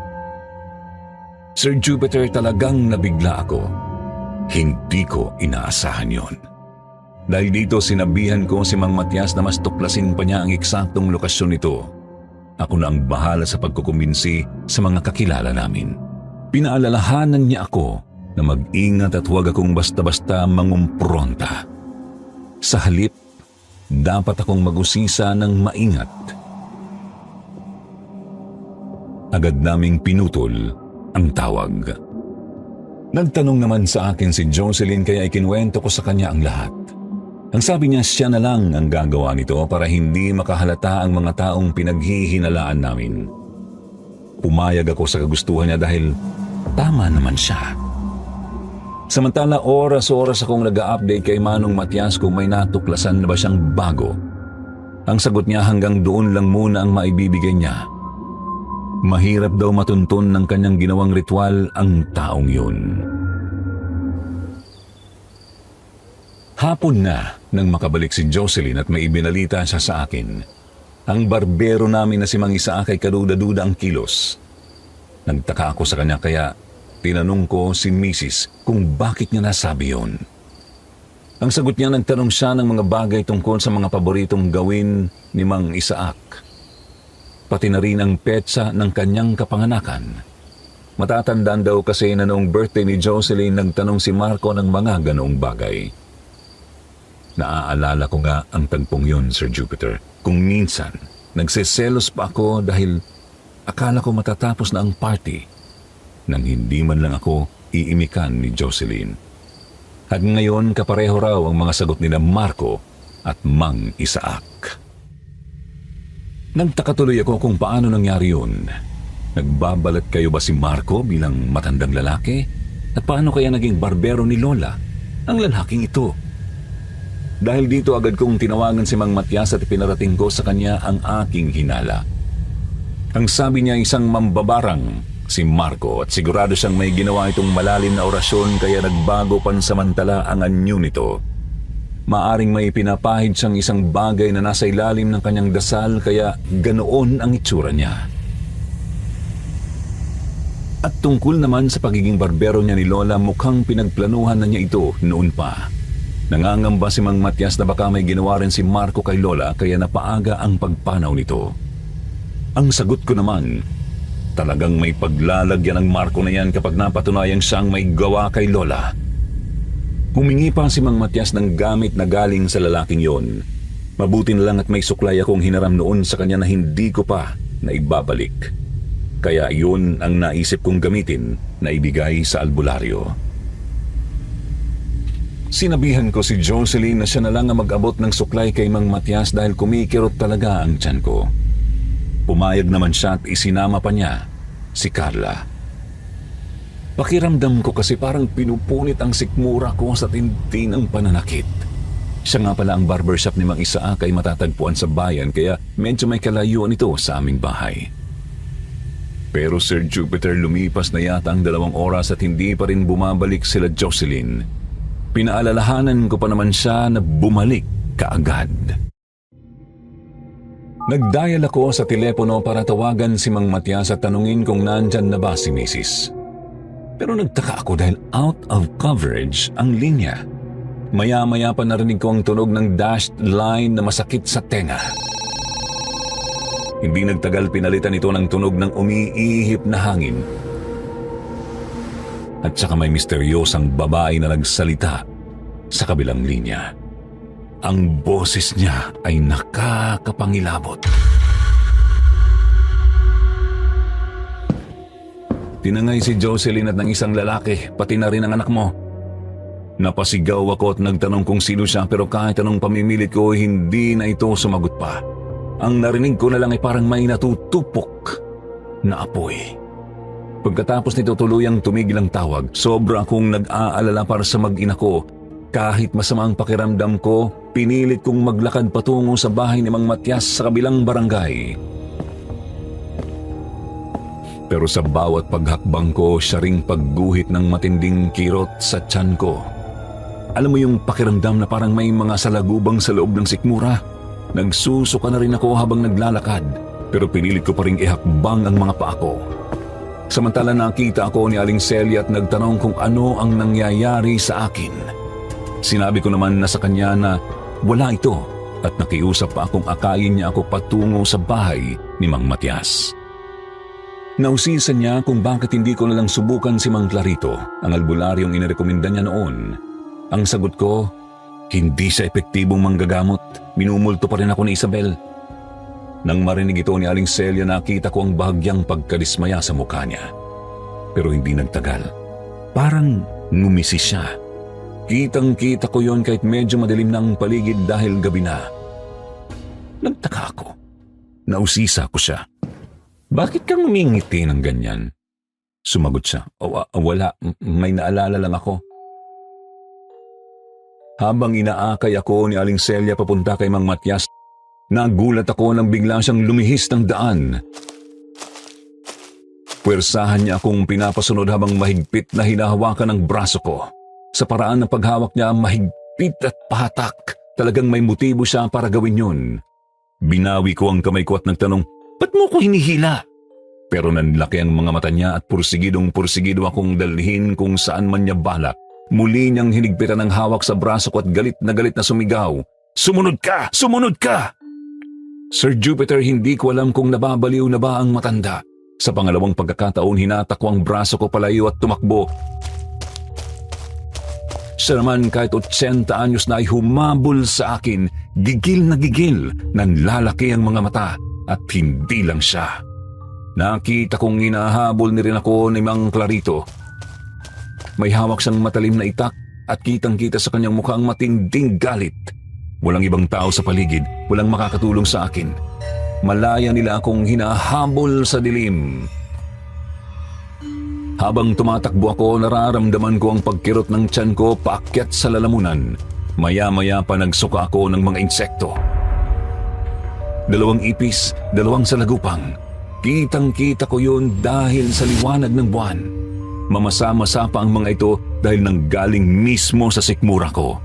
Sir Jupiter, talagang nabigla ako. Hindi ko inaasahan yon. Dahil dito sinabihan ko si Mang Matias na mas tuklasin pa niya ang eksaktong lokasyon nito. Ako na ang bahala sa pagkukumbinsi sa mga kakilala namin. Pinaalalahanan niya ako na mag-ingat at huwag akong basta-basta mangumpronta. Sa halip, dapat akong mag-usisa ng maingat. Agad naming pinutol ang tawag. Nagtanong naman sa akin si Jocelyn kaya ikinuwento ko sa kanya ang lahat. Ang sabi niya, siya na lang ang gagawa nito para hindi makahalata ang mga taong pinaghihinalaan namin. Pumayag ako sa kagustuhan niya dahil tama naman siya. Samantala, oras-oras akong nag-a-update kay Manong Matias kung may natuklasan na ba siyang bago. Ang sagot niya, hanggang doon lang muna ang maibibigay niya. Mahirap daw matuntun ng kanyang ginawang ritual ang taong yun. Hapon na nang makabalik si Jocelyn at may ibinalita siya sa akin. Ang barbero namin na si Mang Isaak ay kaduda-duda ang kilos. Nagtaka ako sa kanya kaya tinanong ko si Mrs. kung bakit niya nasabi yun. Ang sagot niya, nagtanong siya ng mga bagay tungkol sa mga paboritong gawin ni Mang Isaak. Pati na rin ang petsa ng kanyang kapanganakan. Matatandaan daw kasi na noong birthday ni Jocelyn, nagtanong si Marco ng mga ganoong bagay. Naaalala ko nga ang tagpong yun, Sir Jupiter. Kung minsan, nagseselos pa ako dahil Akala ko matatapos na ang party nang hindi man lang ako iimikan ni Jocelyn. At ngayon kapareho raw ang mga sagot nila Marco at Mang Isaac. Nagtaka tuloy ako kung paano nangyari yun. Nagbabalat kayo ba si Marco bilang matandang lalaki? At paano kaya naging barbero ni Lola ang lalaking ito? Dahil dito agad kong tinawagan si Mang Matias at pinarating ko sa kanya ang aking hinala. Ang sabi niya isang mambabarang si Marco at sigurado siyang may ginawa itong malalim na orasyon kaya nagbago pansamantala ang anyo nito. Maaring may pinapahid siyang isang bagay na nasa ilalim ng kanyang dasal kaya ganoon ang itsura niya. At tungkol naman sa pagiging barbero niya ni Lola, mukhang pinagplanuhan na niya ito noon pa. Nangangamba si Mang Matias na baka may ginawa rin si Marco kay Lola kaya napaaga ang pagpanaw nito. Ang sagot ko naman, talagang may paglalagyan ng Marco na yan kapag napatunayang siyang may gawa kay Lola. Humingi pa si Mang Matias ng gamit na galing sa lalaking yon. Mabuti na lang at may suklay akong hinaram noon sa kanya na hindi ko pa na ibabalik. Kaya yun ang naisip kong gamitin na ibigay sa albularyo. Sinabihan ko si Jocelyn na siya na lang ang mag-abot ng suklay kay Mang Matias dahil kumikirot talaga ang tiyan ko. Pumayag naman siya at isinama pa niya si Carla. Pakiramdam ko kasi parang pinupunit ang sikmura ko sa tindi ng pananakit. Siya nga pala ang barbershop ni Mang Isaac ay matatagpuan sa bayan kaya medyo may kalayuan ito sa aming bahay. Pero Sir Jupiter, lumipas na yata ang 2 oras at hindi pa rin bumabalik sila Jocelyn. Pinaalalahanan ko pa naman siya na bumalik kaagad. Nagdial ako sa telepono para tawagan si Mang Matias at tanungin kung nandyan na ba si Mrs. Pero nagtaka ako dahil out of coverage ang linya. Maya-maya pa narinig ko ang tunog ng dashed line na masakit sa tenga. Hindi nagtagal pinalitan ito ng tunog ng umiihip na hangin. At saka may misteryosang babae na nagsalita sa kabilang linya. Ang boses niya ay nakakapangilabot. Tinangay si Jocelyn at ng isang lalaki, pati na rin ang anak mo. Napasigaw ako at nagtanong kung sino siya pero kahit anong pamimilit ko, hindi na ito sumagot pa. Ang narinig ko na lang ay parang may natutupok na apoy. Pagkatapos nito tuluyang tumigil ang tawag, sobra akong nag-aalala para sa mag-ina ko. Kahit masama ang pakiramdam ko, pinilit kong maglakad patungo sa bahay ni Mang Matias sa kabilang barangay. Pero sa bawat paghakbang ko, siya ring pagguhit ng matinding kirot sa tiyan ko. Alam mo yung pakiramdam na parang may mga salagubang sa loob ng sikmura? Nagsusuka na rin ako habang naglalakad, pero pinilit ko pa ring ihakbang ang mga paa ko. Samantala nakita ako ni Aling Celia at nagtanong kung ano ang nangyayari sa akin. Sinabi ko naman na sa kanya na wala ito at nakiusap pa akong akayin niya ako patungo sa bahay ni Mang Matias. Nausisan niya kung bakit hindi ko nalang subukan si Mang Clarito, ang albularyong inirekomenda niya noon. Ang sagot ko, hindi siya epektibong manggagamot. Minumulto pa rin ako ni Isabel. Nang marinig ito ni Aling Celia, nakita ko ang bahagyang pagkadismaya sa mukha niya. Pero hindi nagtagal. Parang ngumisi siya. Kitang-kita ko yon kahit medyo madilim na ang paligid dahil gabi na. Nagtaka ako. Nausisa ko siya. Bakit kang umingiti ng ganyan? Sumagot siya. Wala, may naalala lang ako. Habang inaakay ako ni Aling Celia papunta kay Mang Matias, nagulat ako nang bigla siyang lumihis ng daan. Puwersahan niya akong pinapasunod habang mahigpit na hinahawakan ang braso ko. Sa paraan ng paghawak niya, mahigpit at pahatak. Talagang may motibo siya para gawin yun. Binawi ko ang kamay ko at nagtanong, "Ba't mo ko hinihila?" Pero nanlaki ang mga mata niya at pursigido akong dalhin kung saan man niya balak. Muli niyang hinigpitan ang hawak sa braso ko at galit na sumigaw, "Sumunod ka! Sumunod ka!" Sir Jupiter, hindi ko alam kung nababaliw na ba ang matanda. Sa pangalawang pagkakataon, hinatak ko ang braso ko palayo at tumakbo. Siya naman kahit 80 anyos na ay humabol sa akin, gigil na gigil, nanlalaki ang mga mata at hindi lang siya. Nakita kong hinahabol ni rin ako ni Mang Clarito. May hawak siyang matalim na itak at kitang-kita sa kanyang mukha ang matinding galit. Walang ibang tao sa paligid, walang makakatulong sa akin. Malaya nila akong hinahabol sa dilim. Habang tumatakbo ako, nararamdaman ko ang pagkirot ng tiyan ko paakyat sa lalamunan. Maya-maya pa nagsuka ako ng mga insekto. 2 ipis, 2 salagupang. Kitang-kita ko yun dahil sa liwanag ng buwan. Mamasa-masa pa ang mga ito dahil nanggaling mismo sa sikmura ko.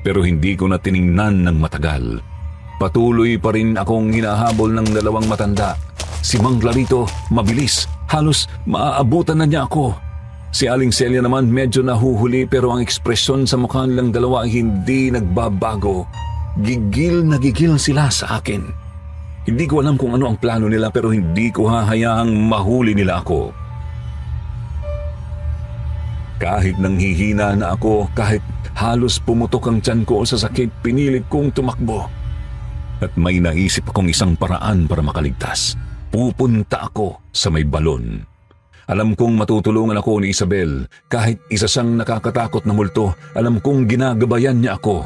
Pero hindi ko na tiningnan ng matagal. Patuloy pa rin akong hinahabol ng 2 matanda. Si Mang Clarito, mabilis. Halos maaabutan na niya ako. Si Aling Celia naman medyo nahuhuli pero ang ekspresyon sa mukha nilang dalawa ay hindi nagbabago. Gigil na gigil sila sa akin. Hindi ko alam kung ano ang plano nila pero hindi ko hahayaang mahuli nila ako. Kahit nanghihina na ako, kahit halos pumutok ang tiyan ko sa sakit, pinilit kong tumakbo. At may naisip akong isang paraan para makaligtas. Pupunta ako sa may balon. Alam kong matutulungan ako ni Isabel. Kahit isa siyang nakakatakot na multo, alam kong ginagabayan niya ako.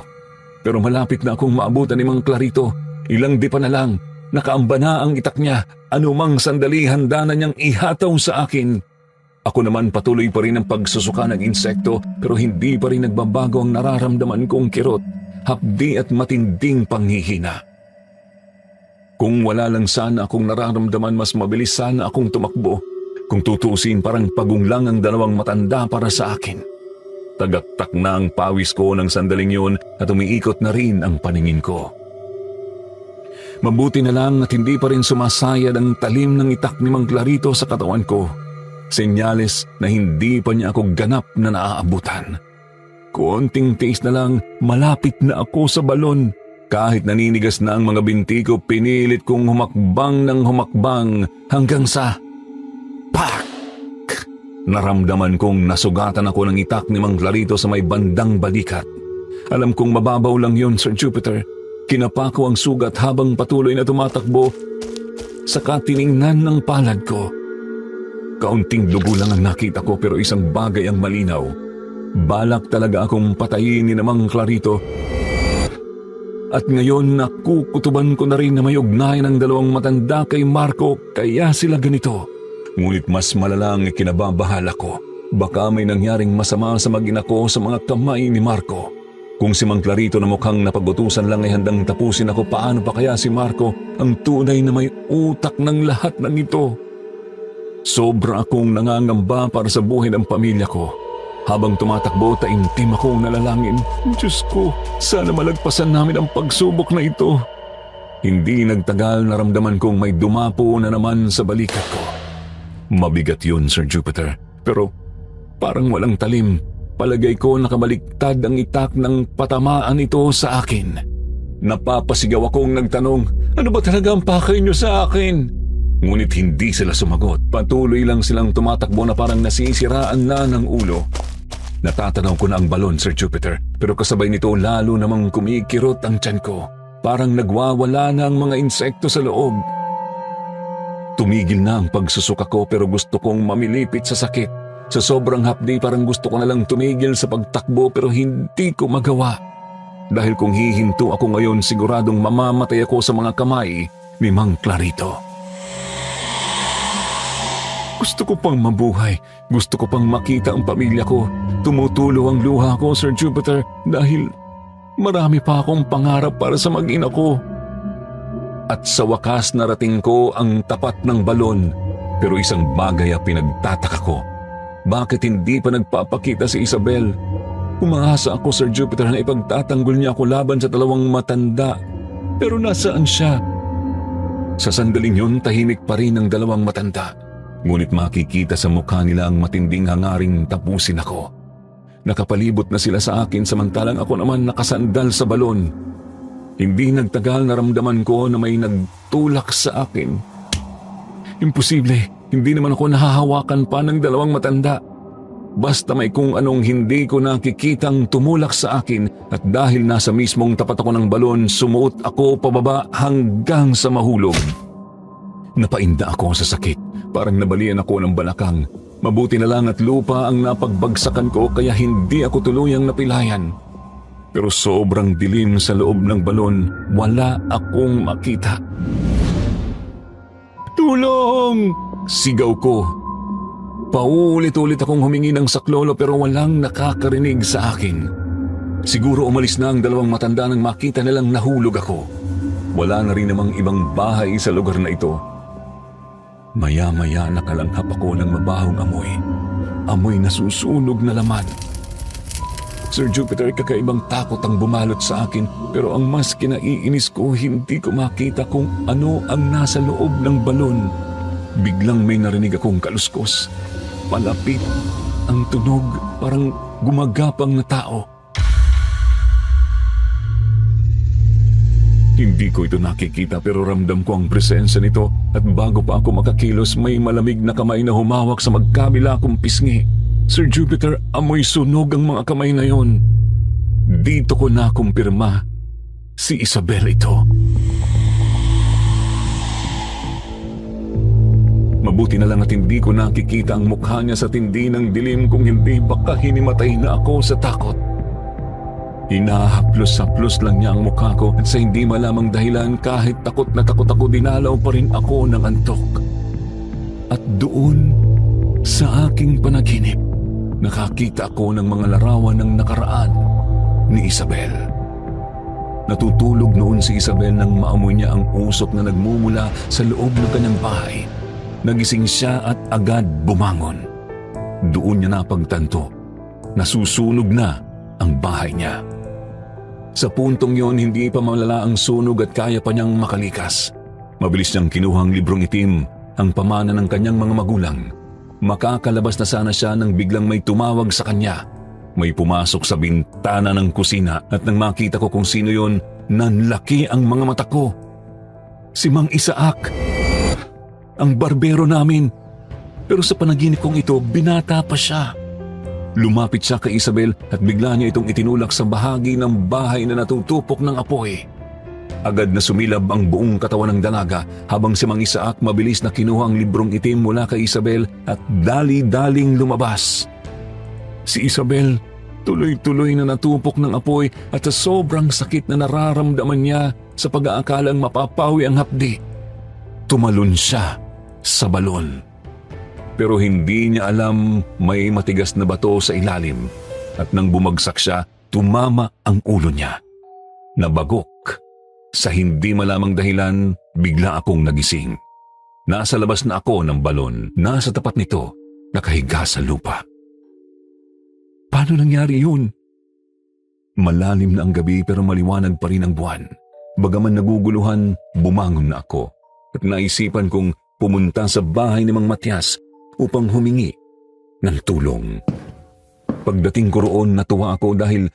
Pero malapit na akong maabutan ni Mang Clarito. Ilang dipa na lang, nakaamba na ang itak niya. Anumang sandali handa na niyang ihataw sa akin. Ako naman patuloy pa rin ang pagsusuka ng insekto pero hindi pa rin nagbabago ang nararamdaman kong kirot, hapdi at matinding panghihina. Kung wala lang sana akong nararamdaman, mas mabilis sana akong tumakbo. Kung tutusin, parang pagunglang ang 2 matanda para sa akin. Tagaktak na ang pawis ko ng sandaling yun at umiikot na rin ang paningin ko. Mabuti na lang at hindi pa rin sumasayad ang talim ng itak ni Mang Clarito sa katawan ko. Senyales na hindi pa niya ako ganap na naaabutan. Konting tiis na lang, malapit na ako sa balon. Kahit naninigas na ang mga binti ko, pinilit kong humakbang ng humakbang hanggang sa pak! Naramdaman kong nasugatan ako ng itak ni Mang Clarito sa may bandang balikat. Alam kong mababaw lang yun, Sir Jupiter. Kinapa ko ang sugat habang patuloy na tumatakbo. Saka tiningnan ng palad ko. Kaunting dugo lang ang nakita ko pero isang bagay ang malinaw. Balak talaga akong patayin ni Mang Clarito. At ngayon nakukutuban ko na rin na may ugnayan ng 2 matanda kay Marco kaya sila ganito. Ngunit mas malala ang ikinababahala ko. Baka may nangyaring masama sa mag-ina ko sa mga kamay ni Marco. Kung si Mang Clarito na mukhang napagutusan lang ay handang tapusin ako, paano pa kaya si Marco ang tunay na may utak ng lahat ng ito? Sobra akong nangangamba para sa buhay ng pamilya ko. Habang tumatakbo, taimtim akong nalalangin. Diyos ko, sana malagpasan namin ang pagsubok na ito. Hindi nagtagal, naramdaman kong may dumapo na naman sa balikat ko. Mabigat yun, Sir Jupiter. Pero parang walang talim. Palagay ko nakabaliktad ang itak ng patamaan ito sa akin. Napapasigaw akong nagtanong, ano ba talaga ang pakay niyo sa akin? Ngunit hindi sila sumagot. Patuloy lang silang tumatakbo na parang nasisiraan na ng ulo. Natatanaw ko na ang balon, Sir Jupiter, pero kasabay nito lalo namang kumikirot ang tiyan ko. Parang nagwawala na ang mga insekto sa loob. Tumigil na ang pagsusuka ko pero gusto kong mamilipit sa sakit. Sa sobrang hapdi parang gusto ko na lang tumigil sa pagtakbo pero hindi ko magawa. Dahil kung hihinto ako ngayon, siguradong mamamatay ako sa mga kamay ni Mang Clarito. Gusto ko pang mabuhay. Gusto ko pang makita ang pamilya ko. Tumutulo ang luha ko, Sir Jupiter, dahil marami pa akong pangarap para sa mag-ina ko. At sa wakas narating ko ang tapat ng balon. Pero isang bagay ang pinagtataka ko. Bakit hindi pa nagpapakita si Isabel? Umaasa ako, Sir Jupiter, na ipagtatanggol niya ako laban sa 2 matanda. Pero nasaan siya? Sa sandaling yun, tahimik pa rin ang 2 matanda. Ngunit makikita sa mukha nila ang matinding hangaring tapusin ako. Nakapalibot na sila sa akin samantalang ako naman nakasandal sa balon. Hindi nagtagal naramdaman ko na may nagtulak sa akin. Imposible, hindi naman ako nahahawakan pa ng 2 matanda. Basta may kung anong hindi ko nakikitang tumulak sa akin at dahil nasa mismong tapat ako ng balon, sumuot ako pababa hanggang sa mahulog. Napainda ako sa sakit. Parang nabalian ako ng balakang. Mabuti na lang at lupa ang napagbagsakan ko kaya hindi ako tuluyang napilayan. Pero sobrang dilim sa loob ng balon, wala akong makita. Tulong! Sigaw ko. Paulit-ulit akong humingi ng saklolo pero walang nakakarinig sa akin. Siguro umalis na ang dalawang matanda nang makita nilang nahulog ako. Wala na rin namang ibang bahay sa lugar na ito. Maya-maya nakalanghap ako ng mabahong amoy. Amoy na susunog na laman. Sir Jupiter, kakaibang takot ang bumalot sa akin pero ang mas kinaiinis ko, hindi ko makita kung ano ang nasa loob ng balon. Biglang may narinig akong kaluskos. Palapit ang tunog, parang gumagapang na tao. Hindi ko ito nakikita pero ramdam ko ang presensya nito at bago pa ako makakilos may malamig na kamay na humawak sa magkabila kong pisngi. Sir Jupiter, amoy sunog ang mga kamay na yon. Dito ko na kumpirma, si Isabel ito. Mabuti na lang at hindi ko nakikita ang mukha niya sa tindi ng dilim, kung hindi baka hinimatay na ako sa takot. Hinahaplos-haplos lang niya ang mukha ko at sa hindi malamang dahilan kahit takot na takot ako, dinalaw pa rin ako ng antok. At doon sa aking panaginip, nakakita ako ng mga larawan ng nakaraan ni Isabel. Natutulog noon si Isabel nang maamoy niya ang usok na nagmumula sa loob ng kanyang bahay. Nagising siya at agad bumangon. Doon niya napagtanto, nasusunog na ang bahay niya. Sa puntong yon, hindi pa malala ang sunog at kaya pa niyang makalikas. Mabilis niyang kinuha ang librong itim, ang pamana ng kanyang mga magulang. Makakalabas na sana siya nang biglang may tumawag sa kanya. May pumasok sa bintana ng kusina at nang makita ko kung sino yon, nanlaki ang mga mata ko. Si Mang Isaac, ang barbero namin. Pero sa panaginip kong ito, binata pa siya. Lumapit siya kay Isabel at bigla niya itong itinulak sa bahagi ng bahay na natutupok ng apoy. Agad na sumilab ang buong katawan ng dalaga habang si Mang Isaac mabilis na kinuha ang librong itim mula kay Isabel at dali-daling lumabas. Si Isabel, tuloy-tuloy na natupok ng apoy at sa sobrang sakit na nararamdaman niya sa pag-aakalang mapapawi ang hapdi, tumalon siya sa balon. Pero hindi niya alam may matigas na bato sa ilalim at nang bumagsak siya, tumama ang ulo niya. Nabagok. Sa hindi malamang dahilan, bigla akong nagising. Nasa labas na ako ng balon. Nasa tapat nito, nakahiga sa lupa. Paano nangyari yun? Malalim na ang gabi pero maliwanag pa rin ang buwan. Bagaman naguguluhan, bumangon na ako at naisipan kong pumunta sa bahay ni Mang Matias upang humingi ng tulong. Pagdating ko roon, natuwa ako dahil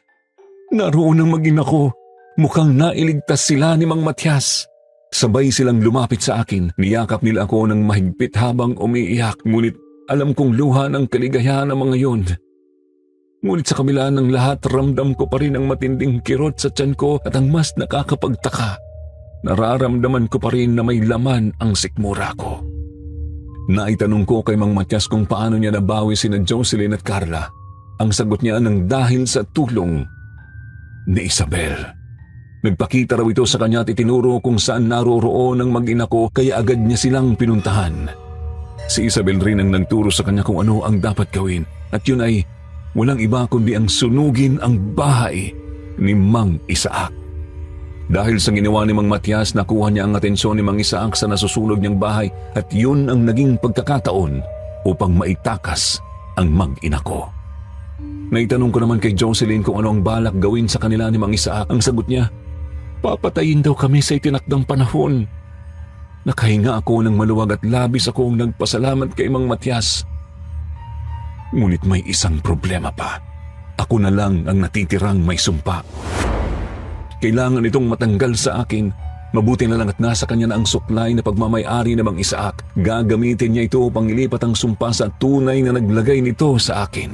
naroon ang mag-ina ko. Mukhang nailigtas sila ni Mang Matias. Sabay silang lumapit sa akin. Niyakap nila ako ng mahigpit habang umiiyak. Ngunit alam kong luha ng kaligayahan ng mga yon. Ngunit sa kabila ng lahat, ramdam ko pa rin ang matinding kirot sa tiyan ko at ang mas nakakapagtaka, nararamdaman ko pa rin na may laman ang sikmura ko. Naitanong ko kay Mang Matias kung paano niya nabawi sina Jocelyn at Carla. Ang sagot niya ng dahil sa tulong ni Isabel. Nagpakita raw ito sa kanya at itinuro kung saan naroroon ang mag-ina ko kaya agad niya silang pinuntahan. Si Isabel rin ang nagturo sa kanya kung ano ang dapat gawin at yun ay walang iba kundi ang sunugin ang bahay ni Mang Isaac. Dahil sa ginawa ni Mang Matias, nakuha niya ang atensyon ni Mang Isaac sa nasusunog niyang bahay at yun ang naging pagkakataon upang maitakas ang mag-ina ko. Naitanong ko naman kay Jocelyn kung ano ang balak gawin sa kanila ni Mang Isaac. Ang sagot niya, papatayin daw kami sa itinakdang panahon. Nakahinga ako ng maluwag at labis akong nagpasalamat kay Mang Matias. Ngunit may isang problema pa. Ako na lang ang natitirang may sumpa. Kailangan itong matanggal sa akin. Mabuti na lang at nasa kanya na ang suklay na pagmamay-ari ng Mang Isaac. Gagamitin niya ito upang ilipat ang sumpa sa tunay na naglagay nito sa akin.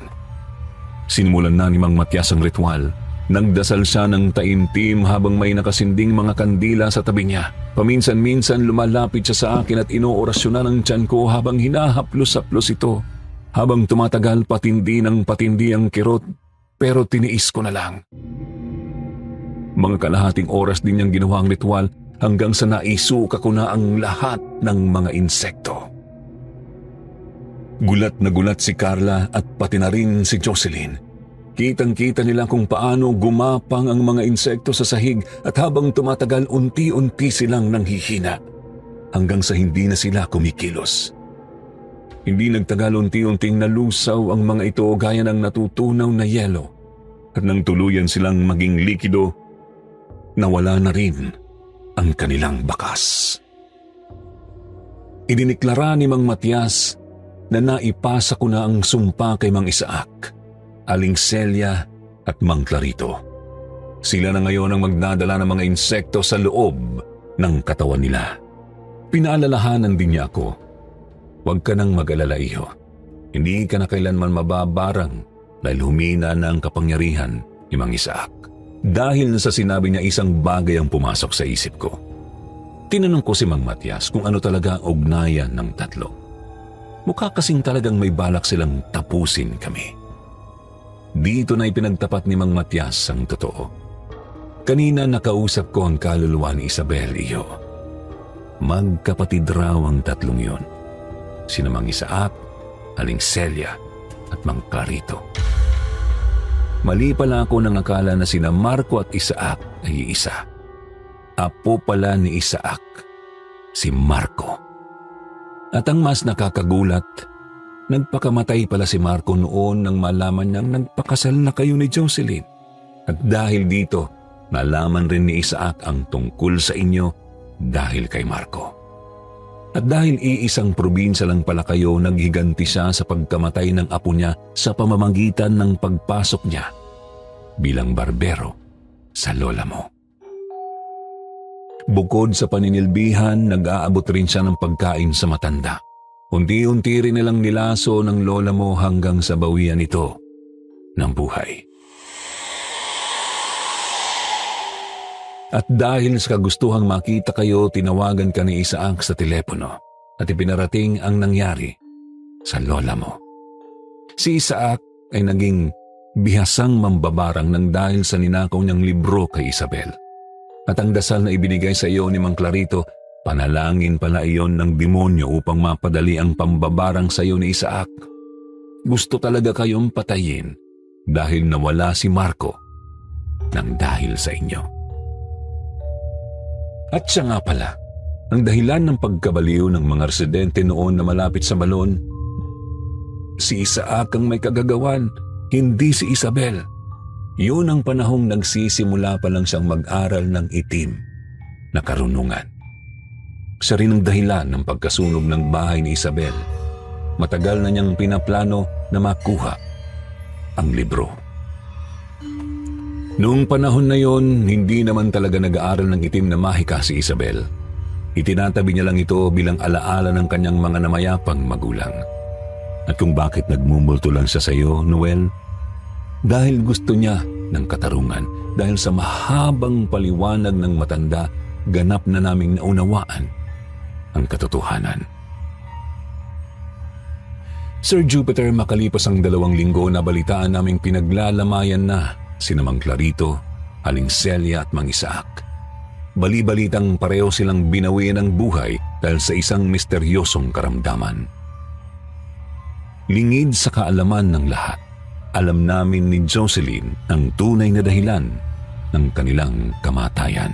Sinimulan na ni Mang Matias ang ritual. Nagdasal siya ng taimtim habang may nakasinding mga kandila sa tabi niya. Paminsan-minsan lumalapit siya sa akin at inoorasyonan ang tiyan ko habang hinahaplos-haplos ito. Habang tumatagal patindi ng patindi ang kirot, pero tiniis ko na lang. Mga kalahating oras din niyang ginawa ang ritual hanggang sa naisuka ko na ang lahat ng mga insekto. Gulat na gulat si Carla at pati na rin si Jocelyn. Kitang-kita nila kung paano gumapang ang mga insekto sa sahig at habang tumatagal unti-unti silang nanghihina hanggang sa hindi na sila kumikilos. Hindi nagtagal unti-unting nalusaw ang mga ito gaya ng natutunaw na yelo at nang tuluyan silang maging likido, nawala na rin ang kanilang bakas. Idiniklara ni Mang Matias na naipasa ko na ang sumpa kay Mang Isaac, Aling Celia at Mang Clarito. Sila na ngayon ang magdadala ng mga insekto sa loob ng katawan nila. Pinaalalahanan din niya ako, huwag ka nang mag-alala, iho. Hindi ka na kailanman mababarang dahil humina na ang kapangyarihan ni Mang Isaac. Dahil sa sinabi niya, isang bagay ang pumasok sa isip ko. Tinanong ko si Mang Matias kung ano talaga ang ugnayan ng tatlo. Mukha kasing talagang may balak silang tapusin kami. Dito na ipinagtapat ni Mang Matias ang totoo. Kanina nakausap ko ang kaluluwa ni Isabel, iyo. Magkapatid raw ang tatlong yon. Sina Mang Isaac, Aling Celia at Mang Clarito. Mali pala ako nang akala na sina Marco at Isaac ay isa. Apo pala ni Isaac, si Marco. At ang mas nakakagulat, nagpakamatay pala si Marco noon nang malaman niyang nagpakasal na kayo ni Jocelyn. At dahil dito, nalaman rin ni Isaac ang tungkol sa inyo dahil kay Marco. At dahil iisang probinsya lang pala kayo, naghiganti siya sa pagkamatay ng apo niya sa pamamagitan ng pagpasok niya bilang barbero sa lola mo. Bukod sa paninilbihan, nag-aabot rin siya ng pagkain sa matanda. Unti-unti rin nilang nilaso ng lola mo hanggang sa bawian ito ng buhay. At dahil sa kagustuhang makita kayo, tinawagan ka ni Isaac sa telepono at ipinarating ang nangyari sa lola mo. Si Isaac ay naging bihasang mambabarang nang dahil sa ninakaw niyang libro kay Isabel. At ang dasal na ibinigay sa iyo ni Mang Clarito, panalangin pala iyon ng demonyo upang mapadali ang pambabarang sa iyo ni Isaac. Gusto talaga kayong patayin dahil nawala si Marco nang dahil sa inyo. At siya nga pala, ang dahilan ng pagkabaliw ng mga residente noon na malapit sa balon, si Isaac ang may kagagawan, hindi si Isabel. Yun ang panahong nagsisimula pa lang siyang mag-aral ng itim na karunungan. Siya rin ang dahilan ng pagkasunog ng bahay ni Isabel. Matagal na niyang pinaplano na makuha ang libro. Noong panahon na yon, hindi naman talaga nag-aaral ng itim na mahika si Isabel. Itinatabi niya lang ito bilang alaala ng kanyang mga namayapang magulang. At kung bakit nagmumulto lang siya sa iyo, Noel? Dahil gusto niya ng katarungan. Dahil sa mahabang paliwanag ng matanda, ganap na naming naunawaan ang katotohanan. Sir Jupiter, makalipas ang 2 linggo, nabalitaan naming pinaglalamayan na sina Mang Clarito, Aling Celia at Mang Isaac. Bali-balitang pareho silang binawian ng buhay dahil sa isang misteryosong karamdaman. Lingid sa kaalaman ng lahat, alam namin ni Jocelyn ang tunay na dahilan ng kanilang kamatayan.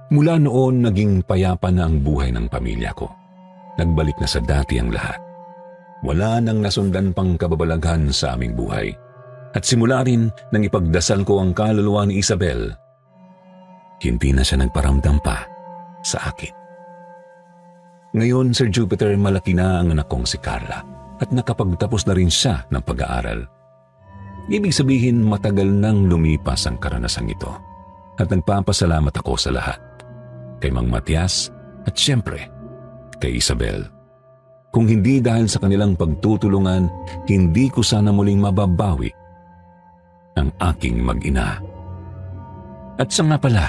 Mula noon, naging payapa na ang buhay ng pamilya ko. Nagbalik na sa dati ang lahat. Wala nang nasundan pang kababalaghan sa aming buhay. At simula rin nang ipagdasal ko ang kaluluwa ni Isabel, hindi na siya nagparamdam pa sa akin. Ngayon, Sir Jupiter, malaki na ang anak kong si Carla at nakapagtapos na rin siya ng pag-aaral. Ibig sabihin, matagal nang lumipas ang karanasang ito at nagpapasalamat ako sa lahat. Kay Mang Matias at siyempre kay Isabel. Kung hindi dahil sa kanilang pagtutulungan, hindi ko sana muling mababawi ang aking mag-ina. At siya nga pala,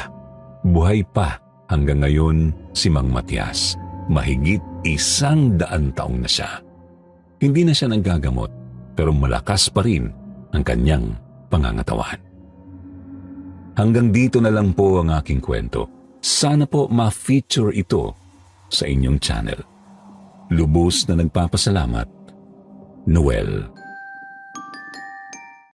buhay pa Hanggang ngayon, si Mang Matias, mahigit 100 taong na siya. Hindi na siya naggagamot, pero malakas pa rin ang kanyang pangangatawan. Hanggang dito na lang po ang aking kwento. Sana po ma-feature ito sa inyong channel. Lubos na nagpapasalamat, Noel.